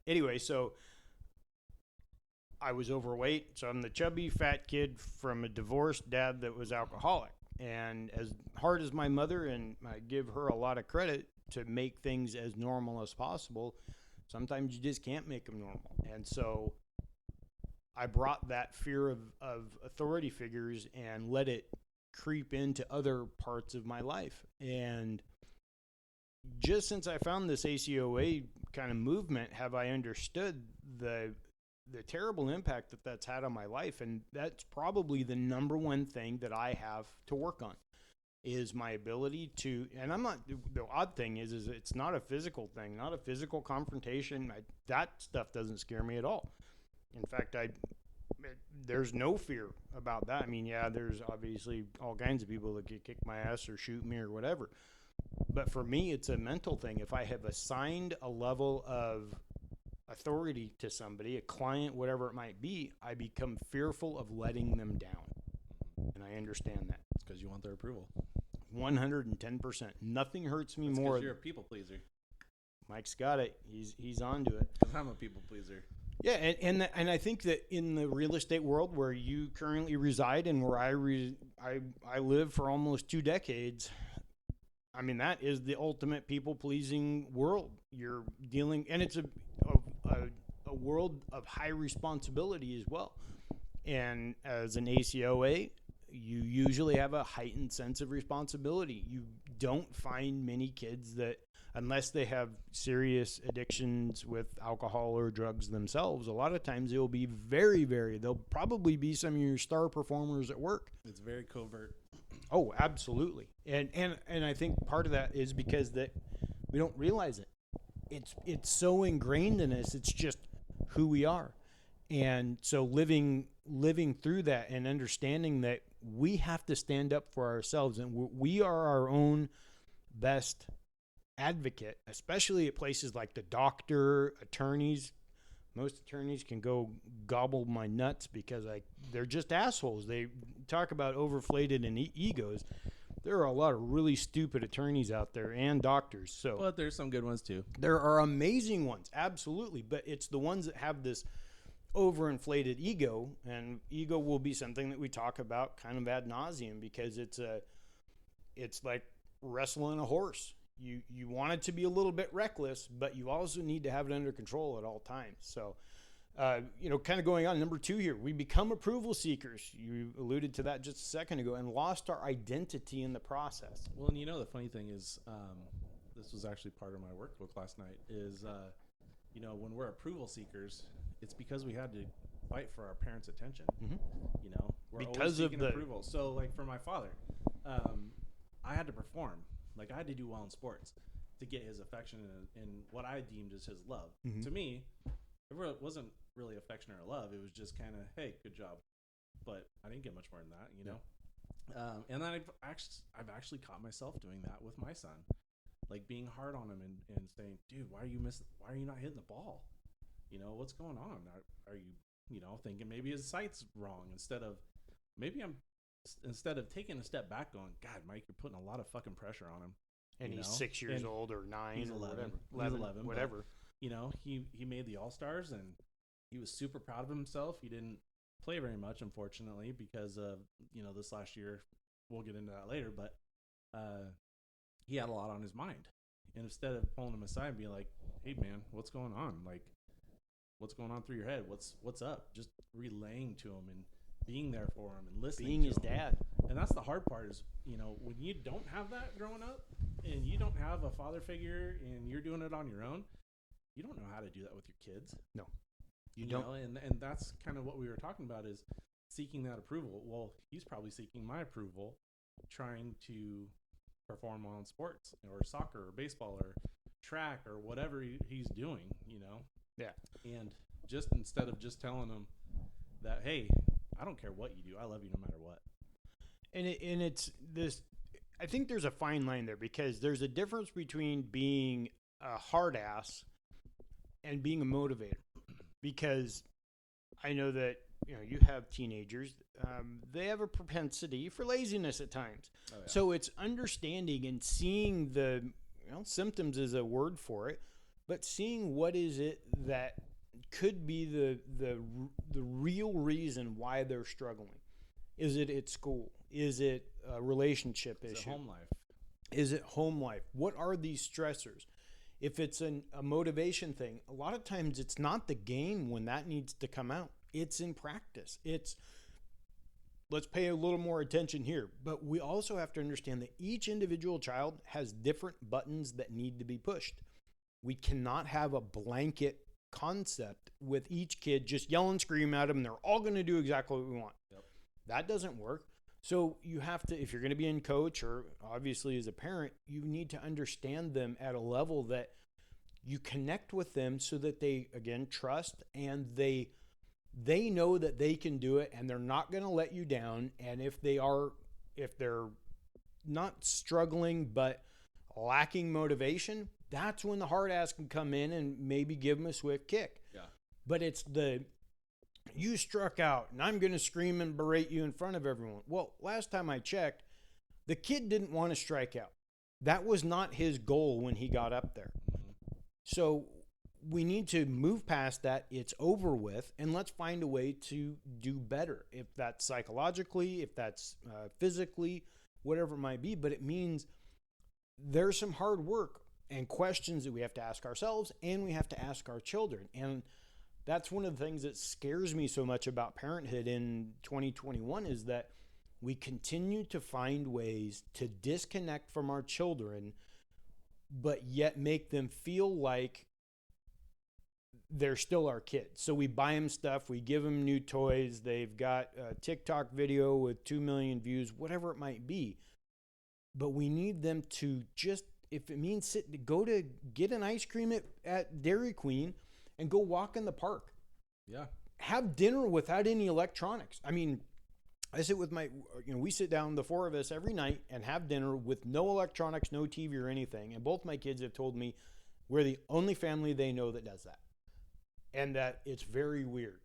Anyway, so I was overweight. So I'm the chubby fat kid from a divorced dad that was alcoholic. And as hard as my mother, and I give her a lot of credit to make things as normal as possible, sometimes you just can't make them normal. And so I brought that fear of authority figures and let it creep into other parts of my life. And just since I found this ACOA kind of movement, have I understood the terrible impact that that's had on my life. And that's probably the number one thing that I have to work on is my ability to, and I'm not, the odd thing is it's not a physical thing, not a physical confrontation. That stuff doesn't scare me at all. In fact, there's no fear about that. I mean, yeah, there's obviously all kinds of people that could kick my ass or shoot me or whatever. But for me, it's a mental thing. If I have assigned a level of authority to somebody, a client, whatever it might be, I become fearful of letting them down. And I understand that. It's because you want their approval. 110%. Nothing hurts me more. Because you're a people pleaser. Mike's got it. He's onto it. Because I'm a people pleaser. Yeah, and I think that in the real estate world where you currently reside and where I live for almost 2 decades, I mean, that is the ultimate people-pleasing world. You're dealing, and it's a world of high responsibility as well. And as an ACOA, you usually have a heightened sense of responsibility. You don't find many kids that, unless they have serious addictions with alcohol or drugs themselves, a lot of times they'll be they'll probably be some of your star performers at work. It's very covert. Oh, absolutely. And I think part of that is because that we don't realize it. It's so ingrained in us. It's just who we are. And so living through that and understanding that we have to stand up for ourselves, and we are our own best advocate, especially at places like the doctor, attorneys. Most attorneys can go gobble my nuts because they're just assholes. They talk about overinflated and egos. There are a lot of really stupid attorneys out there and doctors. But there's some good ones too. There are amazing ones, absolutely. But it's the ones that have this overinflated ego, and ego will be something that we talk about kind of ad nauseum because it's like wrestling a horse. You want it to be a little bit reckless, but you also need to have it under control at all times. So, kind of going on, number 2 here, we become approval seekers. You alluded to that just a second ago, and lost our identity in the process. Well, and the funny thing is, this was actually part of my workbook last night, is, when we're approval seekers, it's because we had to fight for our parents' attention. Mm-hmm. We're because always seeking of approval. So, like for my father, I had to perform. Like, I had to do well in sports to get his affection and what I deemed as his love. Mm-hmm. To me, it wasn't really affection or love. It was just kind of, hey, good job. But I didn't get much more than that, know. And then I've actually caught myself doing that with my son, like being hard on him and saying, dude, why are you not hitting the ball? what's going on? Are you, thinking maybe his sight's wrong instead of taking a step back going, God, Mike, you're putting a lot of fucking pressure on him. And he's 6 years old or 9 he's or 11. whatever. He's 11, whatever. But, he made the All-Stars, and he was super proud of himself. He didn't play very much, unfortunately, because of, this last year. We'll get into that later, but he had a lot on his mind. And instead of pulling him aside and being like, hey, man, what's going on? Like, what's going on through your head? What's up? Just relaying to him and being there for him and listening Being to his him. dad. And that's the hard part is, when you don't have that growing up and you don't have a father figure and you're doing it on your own, you don't know how to do that with your kids. No. You don't. And that's kind of what we were talking about is seeking that approval. Well, he's probably seeking my approval, trying to perform well in sports or soccer or baseball or track or whatever he's doing, Yeah. And just instead of just telling him that, hey, I don't care what you do, I love you no matter what. And it's this. I think there's a fine line there because there's a difference between being a hard ass and being a motivator. Because I know that you have teenagers. They have a propensity for laziness at times. Oh, yeah. So it's understanding and seeing the symptoms is a word for it, but seeing what is it that could be the real reason why they're struggling. Is it at school? Is it a relationship issue? Is it home life? Is it home life? What are these stressors? If it's a motivation thing, a lot of times it's not the game when that needs to come out. It's in practice. It's let's pay a little more attention here. But we also have to understand that each individual child has different buttons that need to be pushed. We cannot have a blanket concept with each kid just yell and scream at them. They're all going to do exactly what we want. Yep. That doesn't work. So you have to, if you're going to be in coach or obviously as a parent, you need to understand them at a level that you connect with them so that they, again, trust and they know that they can do it and they're not going to let you down. And if they're not struggling but lacking motivation, that's when the hard ass can come in and maybe give them a swift kick. Yeah. But it's you struck out and I'm going to scream and berate you in front of everyone. Well, last time I checked, the kid didn't want to strike out. That was not his goal when he got up there. Mm-hmm. So we need to move past that. It's over with, and let's find a way to do better. If that's psychologically, if that's physically, whatever it might be. But it means there's some hard work and questions that we have to ask ourselves and we have to ask our children. And that's one of the things that scares me so much about parenthood in 2021 is that we continue to find ways to disconnect from our children, but yet make them feel like they're still our kids. So we buy them stuff, we give them new toys, they've got a TikTok video with 2 million views, whatever it might be. But we need them to just, if it means go to get an ice cream at Dairy Queen and go walk in the park. Yeah. Have dinner without any electronics. I mean, I sit with we sit down, the four of us, every night and have dinner with no electronics, no TV or anything. And both my kids have told me we're the only family they know that does that. And that it's very weird.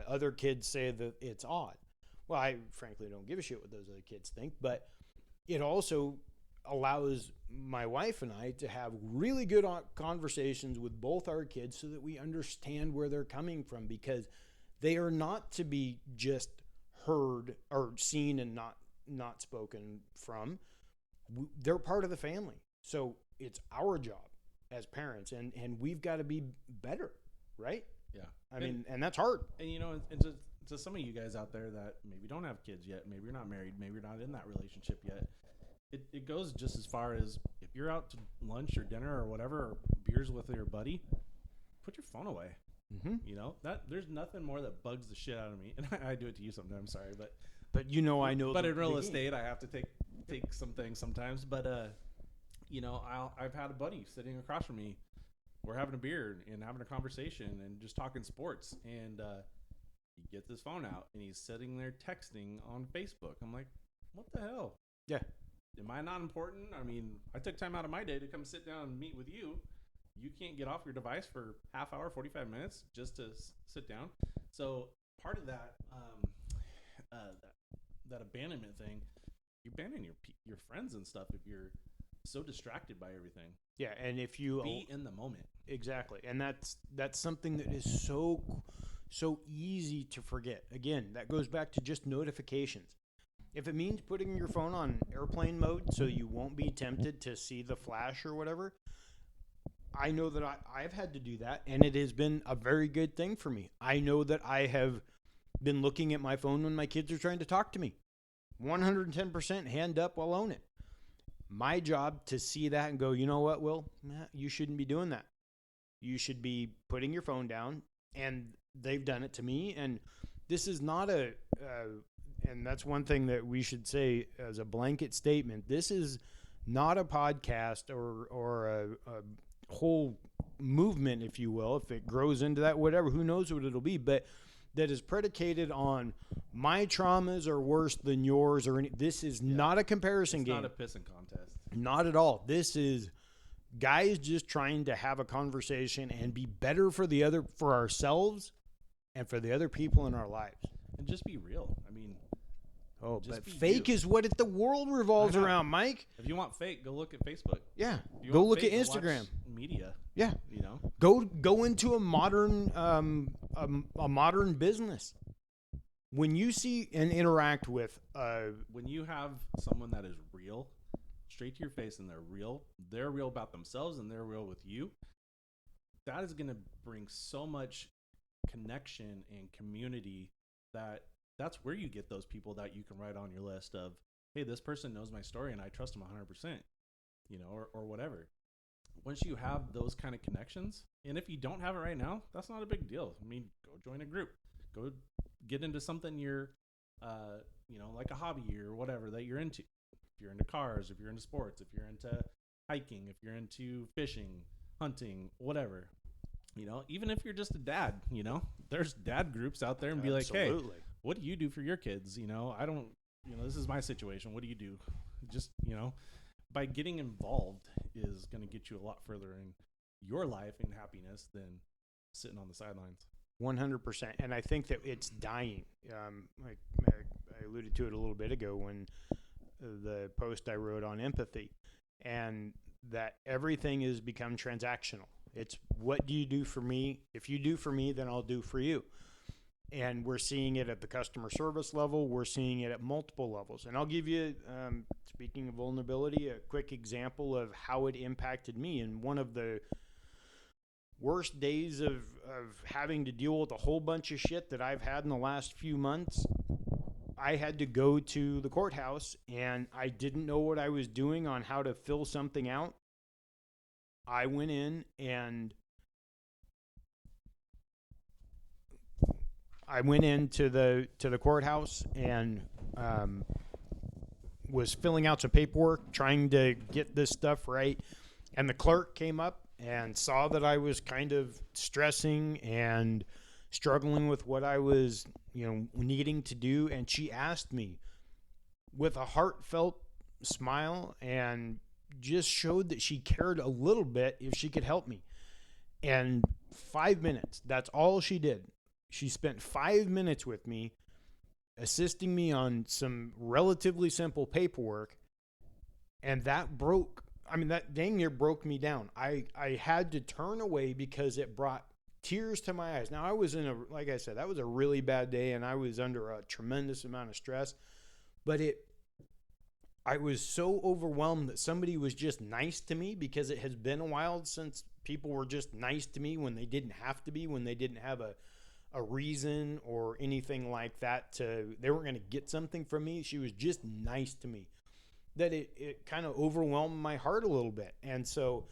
Other kids say that it's odd. Well, I frankly don't give a shit what those other kids think, but it also allows my wife and I to have really good conversations with both our kids so that we understand where they're coming from, because they are not to be just heard or seen and not spoken from. They're part of the family. So it's our job as parents, and we've got to be better, right? Yeah. I mean, and that's hard. And, and to some of you guys out there that maybe don't have kids yet, maybe you're not married, maybe you're not in that relationship yet, it goes just as far as if you're out to lunch or dinner or whatever, or beers with your buddy, put your phone away. Mm-hmm. That there's nothing more that bugs the shit out of me. And I do it to you sometimes, sorry, but I know. But in real estate, I have to take some things sometimes. But I've had a buddy sitting across from me. We're having a beer and having a conversation and just talking sports, and he gets his phone out and he's sitting there texting on Facebook. I'm like, what the hell? Yeah. Am I not important? I mean, I took time out of my day to come sit down and meet with you, you can't get off your device for half hour, 45 minutes just to sit down. So part of that, that abandonment thing, you abandon your friends and stuff if you're so distracted by everything. Yeah, and if you Be in the moment. Exactly, and that's something that is so easy to forget. Again, that goes back to just notifications. If it means putting your phone on airplane mode so you won't be tempted to see the flash or whatever, I know that I've had to do that, and it has been a very good thing for me. I know that I have been looking at my phone when my kids are trying to talk to me. 110% hand up, I'll own it. My job to see that and go, you know what, Will? You shouldn't be doing that. You should be putting your phone down, and they've done it to me. And this is not and that's one thing that we should say as a blanket statement. This is not a podcast or a whole movement, if you will. If it grows into that, whatever, who knows what it'll be, but that is predicated on my traumas are worse than yours, or this is not a comparison game. It's not a pissing contest. Not at all. This is guys just trying to have a conversation and be better for ourselves and for the other people in our lives. And just be real. I mean, but fake is what the world revolves around, Mike. If you want fake, go look at Facebook. Yeah. Go look at Instagram. Media. Yeah. You know. Go into a modern modern business. When you see and interact with when you have someone that is real, straight to your face, and they're real about themselves and they're real with you, that is going to bring so much connection and community that's where you get those people that you can write on your list of, hey, this person knows my story and I trust them 100%, you know, or whatever. Once you have those kind of connections, and if you don't have it right now, that's not a big deal. I mean, go join a group, go get into something you're, like a hobby or whatever that you're into. If you're into cars, if you're into sports, if you're into hiking, if you're into fishing, hunting, whatever, you know, even if you're just a dad, you know, there's dad groups out there and be like, hey, what do you do for your kids? You know, this is my situation. What do you do? Just, by getting involved is going to get you a lot further in your life and happiness than sitting on the sidelines. 100%. And I think that it's dying. Like I alluded to it a little bit ago when the post I wrote on empathy, and that everything has become transactional. It's what do you do for me? If you do for me, then I'll do for you. And we're seeing it at the customer service level. We're seeing it at multiple levels. And I'll give you, speaking of vulnerability, a quick example of how it impacted me. In one of the worst days of having to deal with a whole bunch of shit that I've had in the last few months, I had to go to the courthouse, and I didn't know what I was doing on how to fill something out. I went in and I went into the courthouse and was filling out some paperwork, trying to get this stuff right. And the clerk came up and saw that I was kind of stressing and struggling with what I was, needing to do. And she asked me with a heartfelt smile and just showed that she cared a little bit if she could help me. And 5 minutes, that's all she did. She spent 5 minutes with me, assisting me on some relatively simple paperwork, and that dang near broke me down. I had to turn away because it brought tears to my eyes. Now, I was like I said, that was a really bad day, and I was under a tremendous amount of stress, but I was so overwhelmed that somebody was just nice to me, because it has been a while since people were just nice to me when they didn't have to be, when they didn't have a reason or anything like that they weren't going to get something from me. She was just nice to me, that it kind of overwhelmed my heart a little bit. And so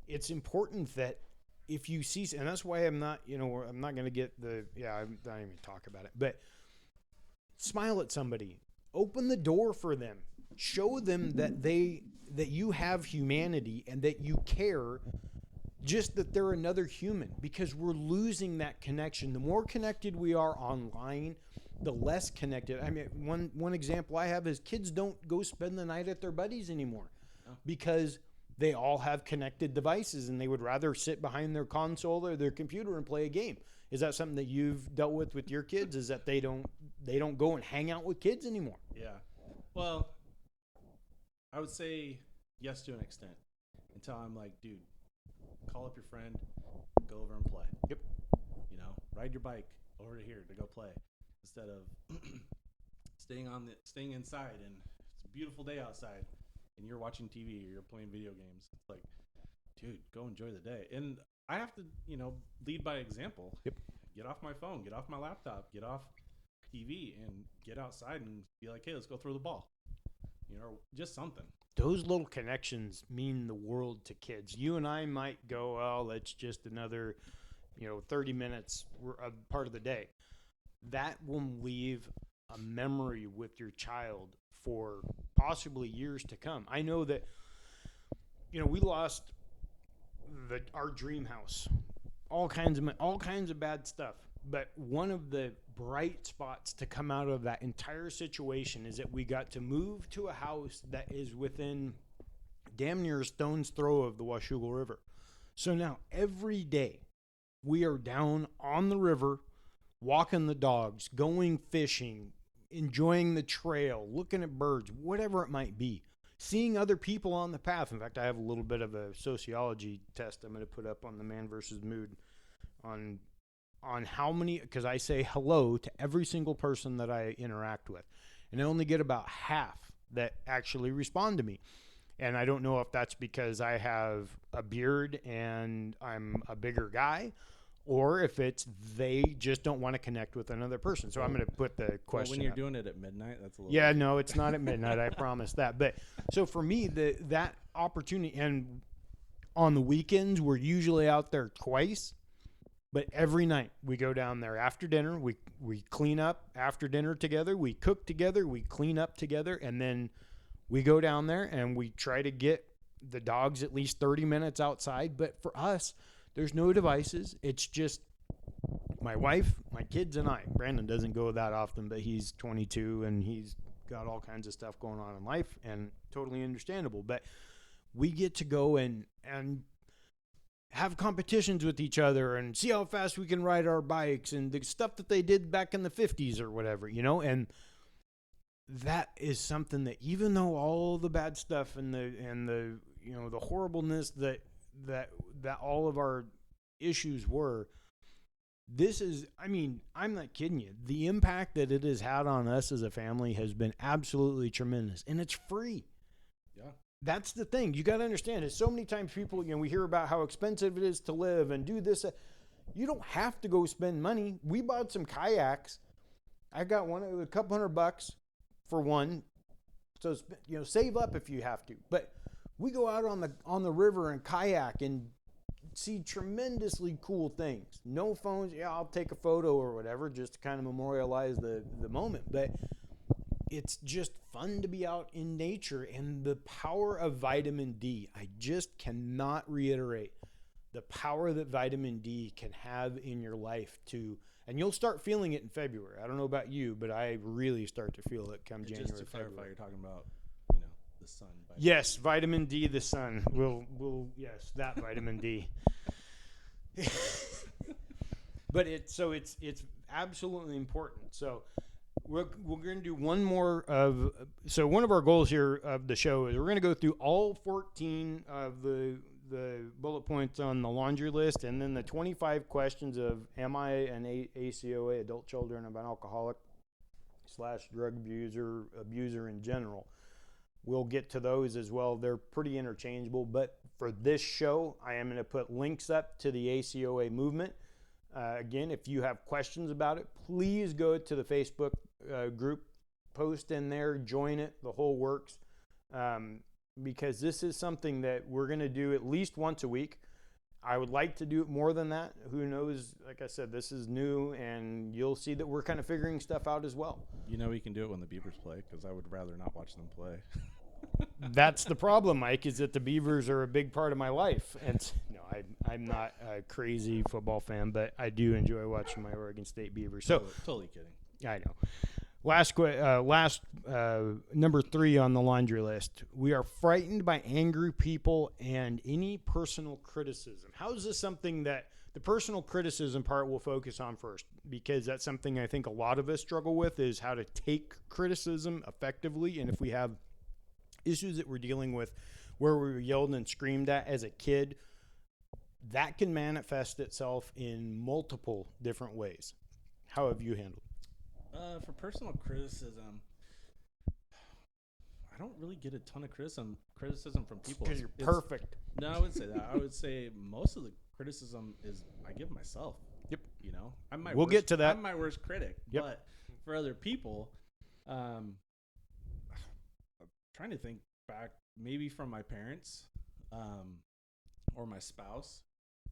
it's important that if you see, and that's why I'm not going to get I'm not even talk about it, but smile at somebody, open the door for them, show them that you have humanity and that you care, just that they're another human, because we're losing that connection. The more connected we are online, the less connected. I mean, one example I have is kids don't go spend the night at their buddies anymore, because they all have connected devices and they would rather sit behind their console or their computer and play a game. Is that something that you've dealt with your kids? Is that they don't go and hang out with kids anymore? Yeah. Well, I would say yes to an extent. Until I'm like, dude, call up your friend, go over and play. Yep. You know, ride your bike over to here to go play instead of staying inside, and it's a beautiful day outside and you're watching TV or you're playing video games. It's like, dude, go enjoy the day. And I have to, lead by example. Yep. Get off my phone, get off my laptop, get off TV, and get outside and be like, hey, let's go throw the ball. Just something. Those little connections mean the world to kids. You and I might go, oh, that's just another, 30 minutes a part of the day. That will leave a memory with your child for possibly years to come. I know that, we lost our dream house, all kinds of bad stuff. But one of the bright spots to come out of that entire situation is that we got to move to a house that is within damn near a stone's throw of the Washougal River. So now every day we are down on the river, walking the dogs, going fishing, enjoying the trail, looking at birds, whatever it might be, seeing other people on the path. In fact, I have a little bit of a sociology test I'm going to put up on the ManVsMood on how many, because I say hello to every single person that I interact with, and I only get about half that actually respond to me. And I don't know if that's because I have a beard and I'm a bigger guy, or if it's they just don't want to connect with another person. So I'm going to put the question. Well, when you're up. doing it at midnight, that's a little. Yeah, no, it's not at midnight. I promise that. But so for me, that opportunity, and on the weekends we're usually out there twice. But every night we go down there after dinner, we clean up after dinner together, we cook together, we clean up together, and then we go down there and we try to get the dogs at least 30 minutes outside. But for us, there's no devices. It's just my wife, my kids, and I. Brandon doesn't go that often, but he's 22 and he's got all kinds of stuff going on in life, and totally understandable. But we get to go and have competitions with each other and see how fast we can ride our bikes and the stuff that they did back in the 50s or whatever, and that is something that, even though all the bad stuff and the the horribleness that all of our issues were, this is, I'm not kidding you, the impact that it has had on us as a family has been absolutely tremendous, and it's free. Yeah. That's the thing. You got to understand is so many times people, we hear about how expensive it is to live and do this. You don't have to go spend money. We bought some kayaks. I got one, a couple $100 for one. So, save up if you have to. But we go out on the river and kayak and see tremendously cool things. No phones. Yeah, I'll take a photo or whatever just to kind of memorialize the moment. But it's just fun to be out in nature, and the power of vitamin D. I just cannot reiterate the power that vitamin D can have in your life and you'll start feeling it in February. I don't know about you, but I really start to feel it come January. Just to clarify, February. you're talking about, the sun. Yes, vitamin D, the sun. Yes, that vitamin D. But it's absolutely important. So we're going to do one more one of our goals here of the show is we're going to go through all 14 of the bullet points on the laundry list, and then the 25 questions of am I an ACOA, adult children of an alcoholic / drug abuser in general. We'll get to those as well. They're pretty interchangeable, but for this show, I am going to put links up to the ACOA movement. Again, if you have questions about it, please go to the Facebook group, post in there, join it, the whole works, because this is something that we're going to do at least once a week. I would like to do it more than that. Who knows? Like I said, this is new, and you'll see that we're kind of figuring stuff out as well. We can do it when the Beavers play, because I would rather not watch them play. That's the problem, Mike, is that the Beavers are a big part of my life. And no, I'm not a crazy football fan, but I do enjoy watching my Oregon State Beavers. So Totally kidding. I know. Number 3 on the laundry list. We are frightened by angry people and any personal criticism. How is this something that the personal criticism part we'll focus on first, because that's something I think a lot of us struggle with, is how to take criticism effectively. And if we have issues that we're dealing with where we were yelled and screamed at as a kid, that can manifest itself in multiple different ways. How have you handled it? For personal criticism, I don't really get a ton of criticism from people. Because you're perfect. No, I would say that. I would say most of the criticism is I give myself. Yep. You know, We'll get to that. I'm my worst critic. Yep. But for other people, I'm trying to think back, maybe from my parents, or my spouse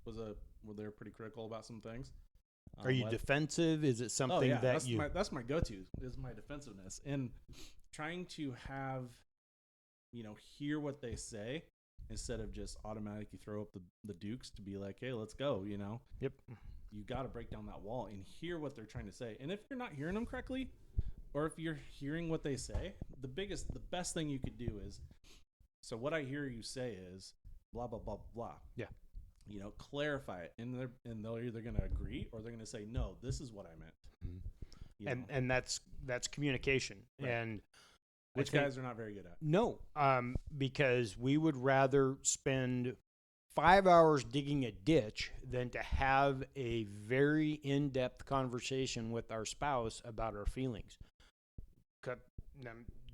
were they pretty critical about some things. Are you defensive? Is it something that that's my go-to, is my defensiveness, and trying to have, hear what they say instead of just automatically throw up the dukes to be like, hey, let's go. Yep. You got to break down that wall and hear what they're trying to say. And if you're not hearing them correctly, or if you're hearing what they say, the best thing you could do is, so what I hear you say is blah blah blah blah. Yeah. Clarify it, and they're either going to agree or they're going to say, no, this is what I meant. Mm-hmm. And that's communication. Right. And which guys are not very good at. No, because we would rather spend 5 hours digging a ditch than to have a very in-depth conversation with our spouse about our feelings.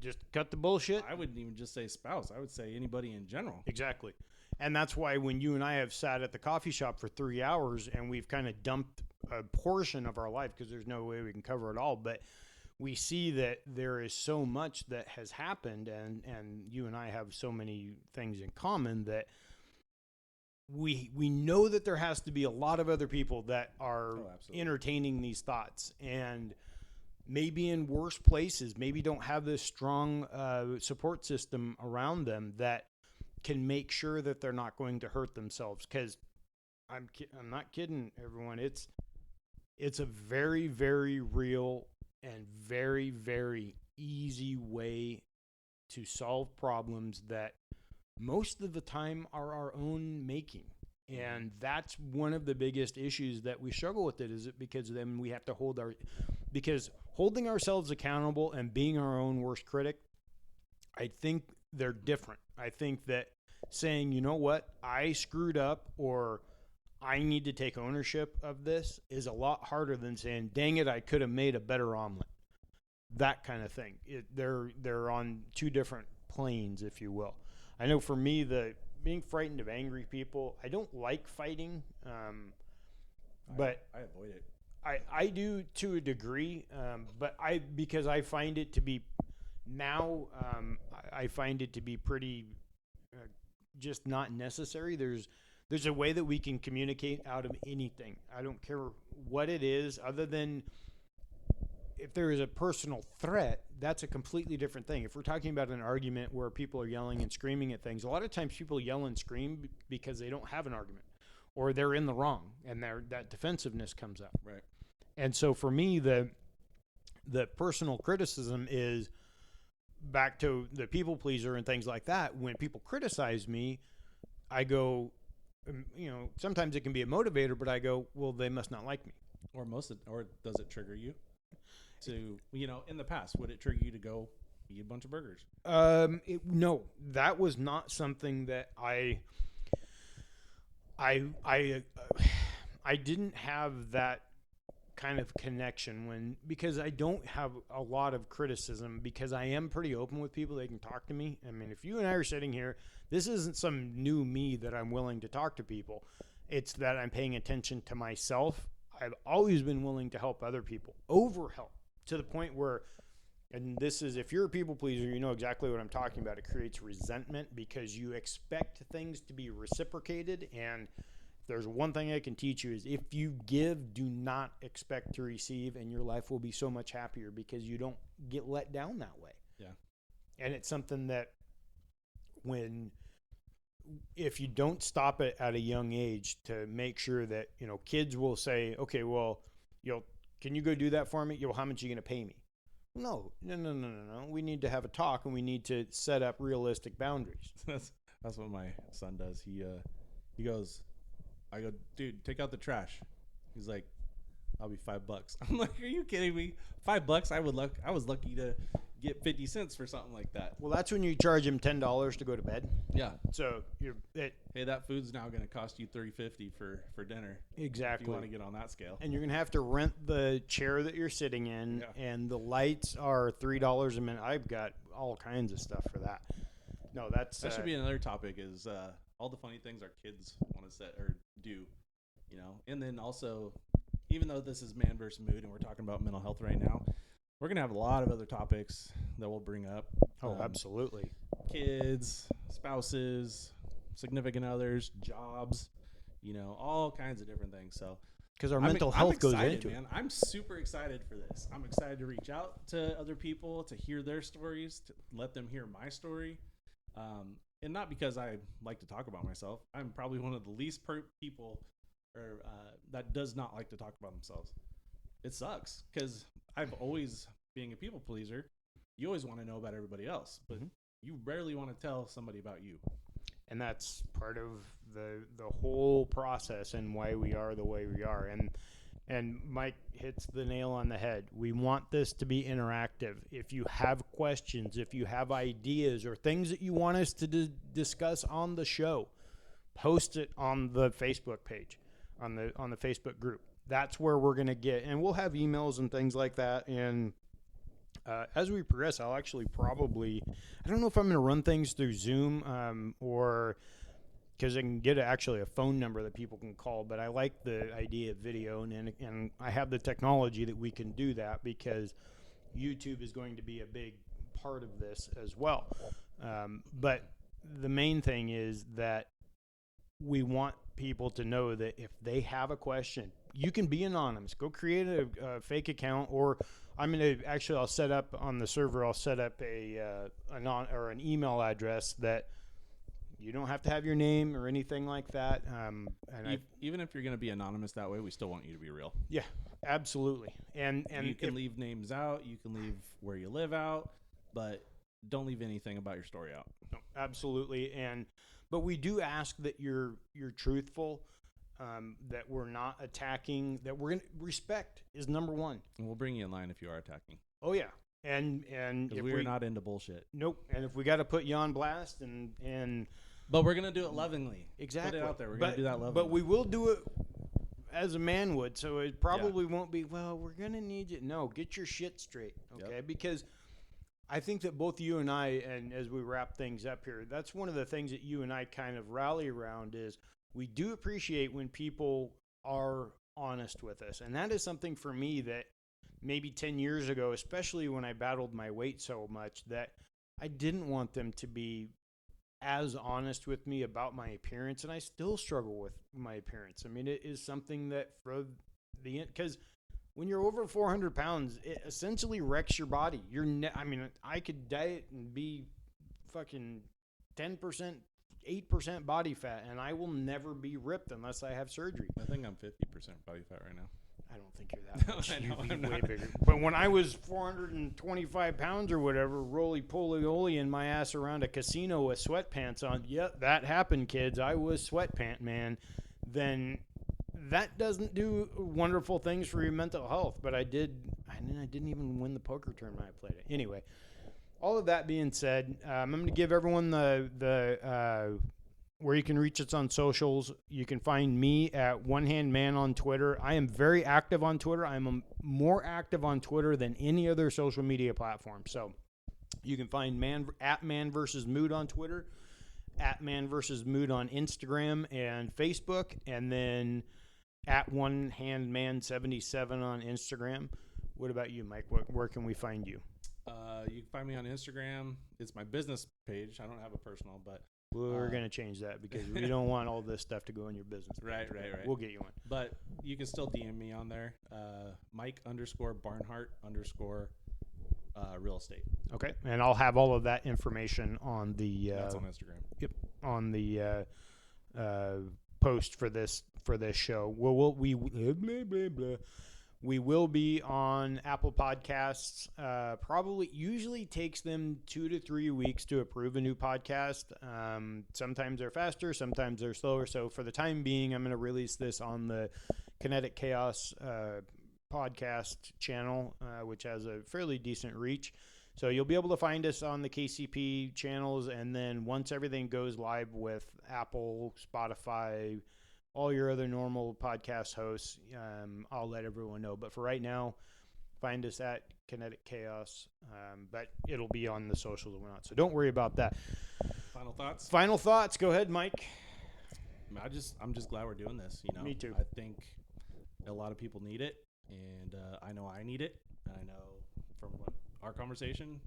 Just cut the bullshit. I wouldn't even just say spouse. I would say anybody in general. Exactly. And that's why when you and I have sat at the coffee shop for 3 hours and we've kind of dumped a portion of our life, because there's no way we can cover it all, but we see that there is so much that has happened, and you and I have so many things in common that we know that there has to be a lot of other people that are entertaining these thoughts, and maybe in worse places, maybe don't have this strong support system around them that can make sure that they're not going to hurt themselves. Because I'm not kidding, everyone. It's a very, very real and very, very easy way to solve problems that most of the time are our own making. And that's one of the biggest issues that we struggle with. Is it because then we have to because holding ourselves accountable and being our own worst critic, I think they're different. I think that saying, you know what, I screwed up, or I need to take ownership of this, is a lot harder than saying, dang it, I could have made a better omelet. That kind of thing. They're on two different planes, if you will. I know for me, being frightened of angry people, I don't like fighting, but I avoid it. I do to a degree, but because I find it to be now, I find it to be pretty just not necessary. There's a way that we can communicate out of anything. I don't care what it is, other than if there is a personal threat, that's a completely different thing. If we're talking about an argument where people are yelling and screaming at things, a lot of times people yell and scream because they don't have an argument, or they're in the wrong, and that defensiveness comes up. Right. And so for me, the personal criticism is back to the people pleaser and things like that. When people criticize me, I go, sometimes it can be a motivator, but I go, well, they must not like me. Or does it trigger you to, in the past, would it trigger you to go eat a bunch of burgers? No, that was not something that I didn't have that kind of connection because I don't have a lot of criticism, because I am pretty open with people. They can talk to me. I mean, if you and I are sitting here, this isn't some new me that I'm willing to talk to people. It's that I'm paying attention to myself. I've always been willing to help other people, overhelp, to the point where, and this is, if you're a people pleaser, you know exactly what I'm talking about. It creates resentment because you expect things to be reciprocated. And if there's one thing I can teach you, is if you give, do not expect to receive, and your life will be so much happier because you don't get let down that way. Yeah. And it's something that if you don't stop it at a young age to make sure that, kids will say, okay, well, can you go do that for me? How much are you going to pay me? No. We need to have a talk, and we need to set up realistic boundaries. That's what my son does. He goes, I go, dude, take out the trash. He's like, I'll be $5. I'm like, are you kidding me? $5? I was lucky to get 50 cents for something like that. Well, that's when you charge him $10 to go to bed. Yeah. So Hey, that food's now going to cost you $30.50 for dinner. Exactly. If you want to get on that scale. And you're gonna have to rent the chair that you're sitting in, and the lights are $3 a minute. I've got all kinds of stuff for that. No, that should be another topic. Is all the funny things our kids want to set or do, you know. And then also, even though this is Man vs. Mood and we're talking about mental health right now, we're gonna have a lot of other topics that we'll bring up. Oh, absolutely. Kids, spouses, significant others, jobs, you know, all kinds of different things. So, because our mental health goes into it. I'm super excited for this. I'm excited to reach out to other people, to hear their stories, to let them hear my story. And not because I like to talk about myself. I'm probably one of the least people that does not like to talk about themselves. It sucks because I've always, being a people pleaser, you always want to know about everybody else, but you rarely want to tell somebody about you. And that's part of the whole process and why we are the way we are. And Mike hits the nail on the head. We want this to be interactive. If you have questions, if you have ideas or things that you want us to discuss on the show, post it on the Facebook page, on the Facebook group. That's where we're going to get, and we'll have emails and things like that. And as we progress, I'll actually probably, I don't know if I'm going to run things through Zoom or because I can get actually a phone number that people can call, but I like the idea of video, and I have the technology that we can do that because YouTube is going to be a big part of this as well. But the main thing is that we want people to know that if they have a question, you can be anonymous. Go create a fake account, or I'll set up on the server. I'll set up an email address that you don't have to have your name or anything like that. Even if you're going to be anonymous that way, we still want you to be real. Yeah, absolutely. And you can leave names out. You can leave where you live out, but don't leave anything about your story out. No, absolutely. But we do ask that you're truthful. That we're not attacking, that we're going to respect is number one. And we'll bring you in line if you are attacking. Oh yeah. And if we're not into bullshit. Nope. And if we got to put you on blast but we're going to do it lovingly. Exactly. Put it out there. We're going to do that lovingly. But we will do it as a man would. So it probably won't be, well, we're going to need you. No, get your shit straight. Okay. Yep. Because I think that both you and I, and as we wrap things up here, that's one of the things that you and I kind of rally around is we do appreciate when people are honest with us. And that is something for me that maybe 10 years ago, especially when I battled my weight so much, that I didn't want them to be as honest with me about my appearance. And I still struggle with my appearance. I mean, it is something that because when you're over 400 pounds, it essentially wrecks your body. I could diet and be fucking 10%, 8% body fat, and I will never be ripped unless I have surgery. I think I'm 50% body fat right now. I don't think you're that much. You'd be way bigger. But when I was 425 pounds or whatever, roly-poly in my ass around a casino with sweatpants on, that happened, kids. I was sweatpant man. Then that doesn't do wonderful things for your mental health. But I didn't even win the poker tournament I played it. Anyway. All of that being said, I'm going to give everyone the where you can reach us on socials. You can find me at One Hand Man on Twitter. I am very active on Twitter. I'm more active on Twitter than any other social media platform. So you can find at ManVsMood on Twitter, at ManVsMood on Instagram and Facebook, and then at One Hand Man 77 on Instagram. What about you, Mike? Where can we find you? You can find me on Instagram. It's my business page. I don't have a personal, but we're going to change that because we don't want all this stuff to go in your business page. Right. We'll get you one. But you can still DM me on there. Mike_Barnhart_ real estate. Okay. And I'll have all of that information on the that's on Instagram. Yep. On the post for this show. We will be on Apple Podcasts. Probably usually takes them 2 to 3 weeks to approve a new podcast. Sometimes they're faster, sometimes they're slower. So for the time being, I'm going to release this on the Kinetic Chaos podcast channel, which has a fairly decent reach. So you'll be able to find us on the KCP channels, and then once everything goes live with Apple, Spotify, all your other normal podcast hosts, I'll let everyone know. But for right now, find us at Kinetic Chaos, but it'll be on the socials and whatnot. So don't worry about that. Final thoughts? Final thoughts. Go ahead, Mike. I'm just glad we're doing this. You know, Me too. I think a lot of people need it, and I know I need it. And I know from what our conversation,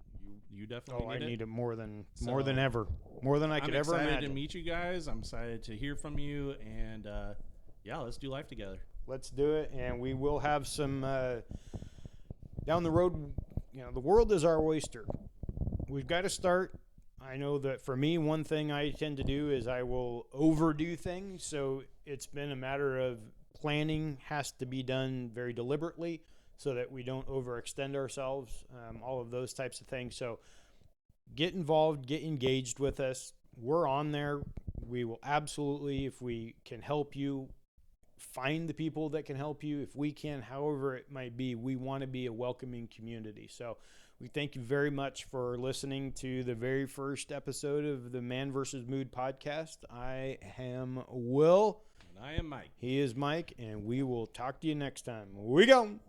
you definitely need it. I need it more than ever, more than I could ever imagine. I'm excited to meet you guys. I'm excited to hear from you, and yeah, let's do life together. Let's do it, and we will have some down the road. You know, the world is our oyster. We've got to start. I know that for me, one thing I tend to do is I will overdo things. So it's been a matter of planning has to be done very deliberately so that we don't overextend ourselves, all of those types of things. So get involved, get engaged with us. We're on there. We will absolutely, if we can help you, find the people that can help you. If we can, however it might be, we want to be a welcoming community. So we thank you very much for listening to the very first episode of the ManVsMood podcast. I am Will. And I am Mike. He is Mike, and we will talk to you next time. We go.